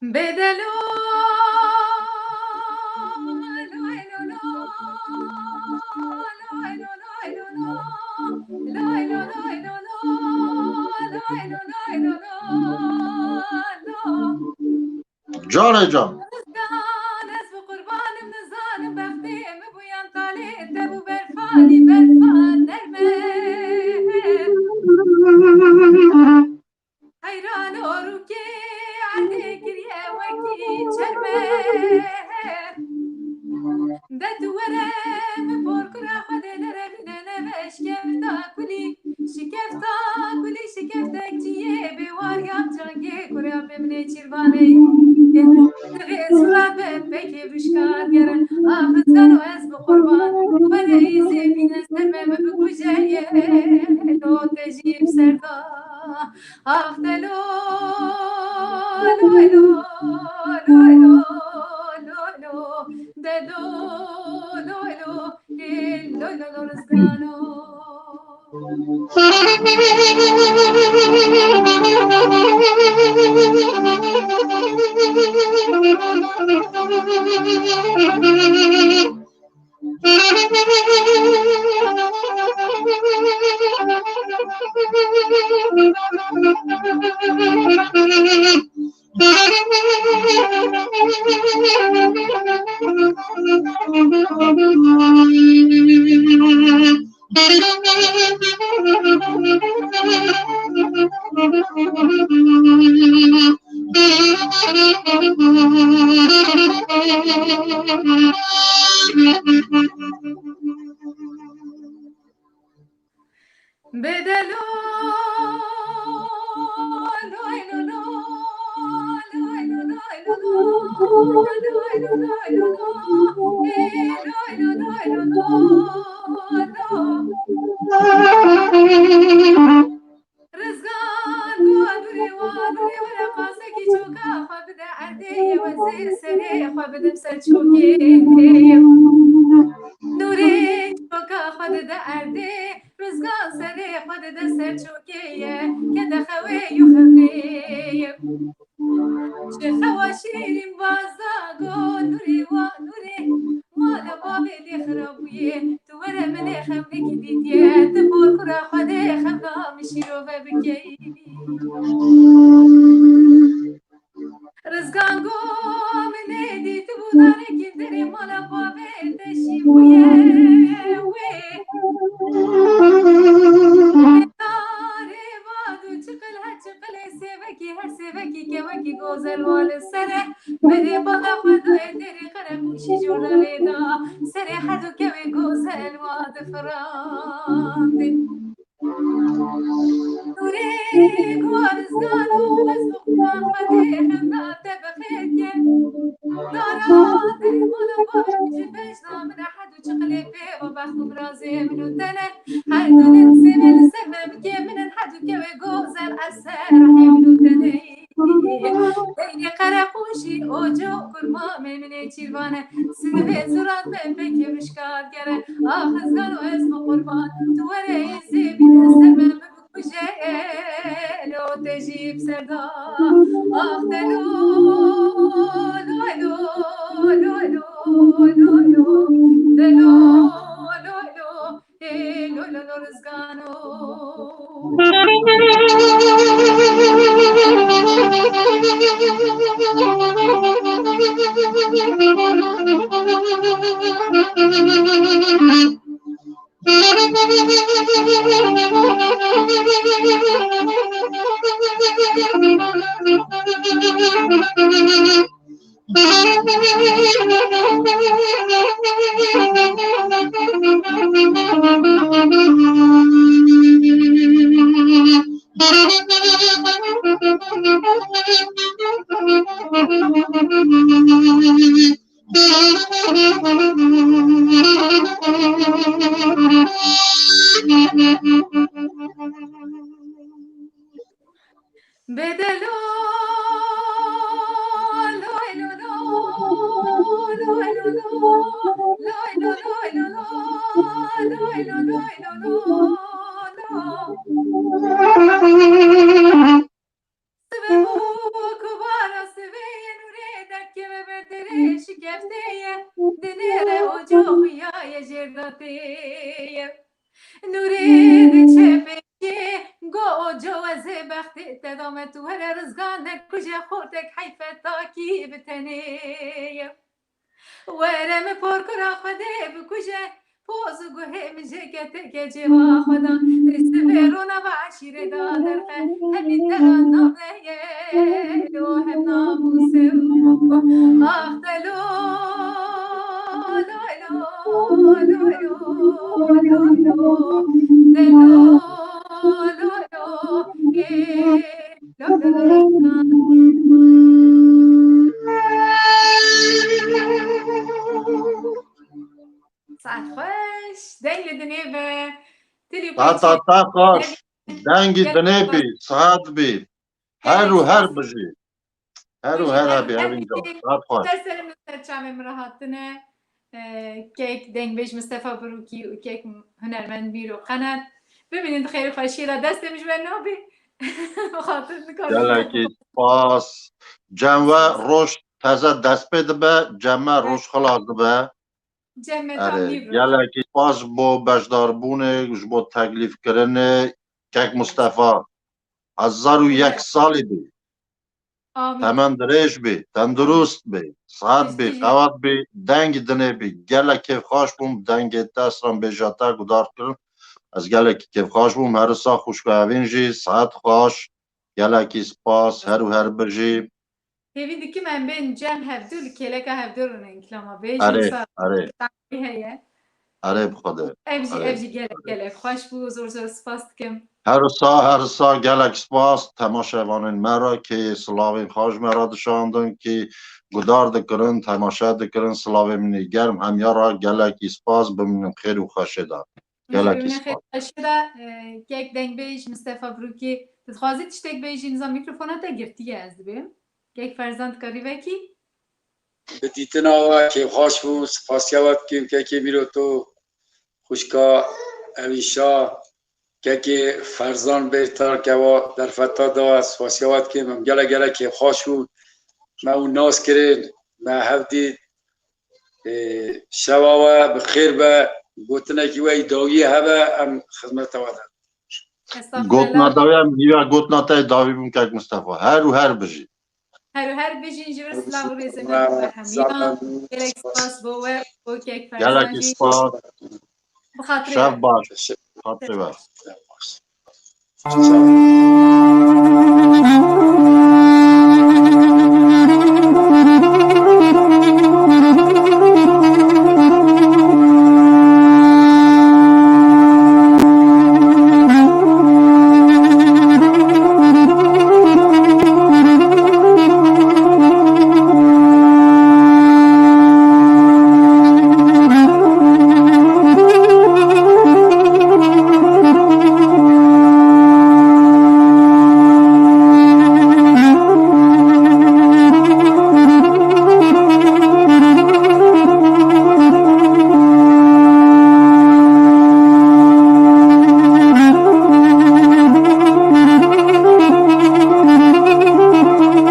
بدلو جان جان حیران روکی علی گریه وکی چرمه دتوره بپور کرا خود لربینه نوش کفتا کلی شکفتا کلی شکفتا کتیه بیواریم جانگه کرا بمنه چیروانه صورت بپکی بشکار گرن آفتگان و از بقربان ولی ایزی بینه سرمه بکوشه دو تجیب سردا آفتلو لو لو لو لو لو لو دلو لو لو لو لو لو رزقانو بدلو رزقان دوری وادوری ولا قاسکی چوکا خواب ده عردی وزیر سری خواب دم سر چوکی نوری چوکا خواب ده عردی رزقان سری خواب ده سر چوکی که دخوی یو خونی چه خواشیریم بازا گو نوری و نوری مال بابی دی خرابویه تو وره منی خمنی کی دیدیه تبور کرا خوده خمنا مشیرو ببکی رزقان گو منی دی تو بودانه کی دری مال بابی دشیویه وی سیوکی که وکی گوزل وال سره بده بالا خدای دری خرموشی جورداله دا سره حدو که وی گوزل واد فرانده نوری گوارزگانو از بخوان خده خمنا تبخیر که دارا دری مالا بابی جبش نامن حدو چقلی بی و بختم رازی منو تنه هر دونن سیمل سمم که منن حدو که وی گوزل اثر رحی منو تنه دینی قرقوشی اوجو کرما میمنه چیروانه سنوی زورات بپکی بشکار گره آخزگانو اسم قربان تو وره ایزی بینه سمم بکوشه لو تجیب سردا آخدلو لو لو لو لو لو لو دلو لو لو لو لو لو رزقانو بدلو لای لو لو، لای لو لو، لای لو لای لو لو، لای لو لای لو لو، سبه بو kubara sebe nure dakke ve berdere şikefteye denere ocağa yecerdatiye nure de çepeke go ocağa zebahti tedamet ve rızgan kuca khortek hayfeta ki beteneye ورم پر کرا خده بکشه پوز گوه میشه که جوا خدا استفرونا و عشیره دادرخه همی دران نامه لو هم ناموسه آخ دلو لو لو لو لو لو لو دلو لو لو لو لو ساعت خوش دنگ دنیا به تلی تا خوش دنگی دنه بی ساعت بی هر و هر بجی هر و هر بی اینجا ساعت خوش دسترم سرچمه مراحتنه کیک دنگ بیش مصطفی بروکی و کیک هنرمند بیرو قنات ببینید خیر خوشی را دست میش به نوبی بخاطر نکارم گلکی سپاس جمعه روش تازه دست بده به جمعه روش خلاص به جمعتان نیبرو گلکی سپاس با بشدار بونه با تکلیف کرنه کیک مصطفی 1001 سالی بی آمین تمام درش بی تندرست بی صحت بی قوت بی دنگ دنه بی گلکی خوش بوم دنگ دسترم بیجاتا گدار کرن از گلکی که خوش بوم هر سا خوشبوین جی صحت خوش گلکی سپاس هر و هر بجی هیوی که من بین جمع هفدول کلک هفدول نکلام بیش اره اره هیه اره بخوده افجی گلک خوش بود زور زور سپاس کم هر سا گلک سپاس تماشاوانین مرا که سلاوین خوش مرا دشاندن که گدار دکرن تماشا دکرن سلاوین منی گرم همیارا گلکی سپاس بمینم خیر و خوشه دار گلکی سپاس یک دنگ بیش مصطفی بروکی تخوازی تشتک بیش نظام میکروفونات گرتی از بیم یک فرزند کاری وکی به دیتن آقا که خوش بود سپاسیابت کیم که میرو تو خوشکا اویشا که فرزان بهتر که در فتا دا سپاسیابت کیم هم گله که خوش بود ما اون ناس کرین ما هفتی شواوا بخیر به گوتنه که وی داوی هبه هم خدمت واده گوتنا داوی هم نیوه گوتنا تای داوی بیم که مصطفی هر و هر بجی هر بجین جور سلاو ریزه من و همیان گلک سپاس بوه بو که یک گلکی فرزانجی سپاس بخاطر شب باش خاطر باش شب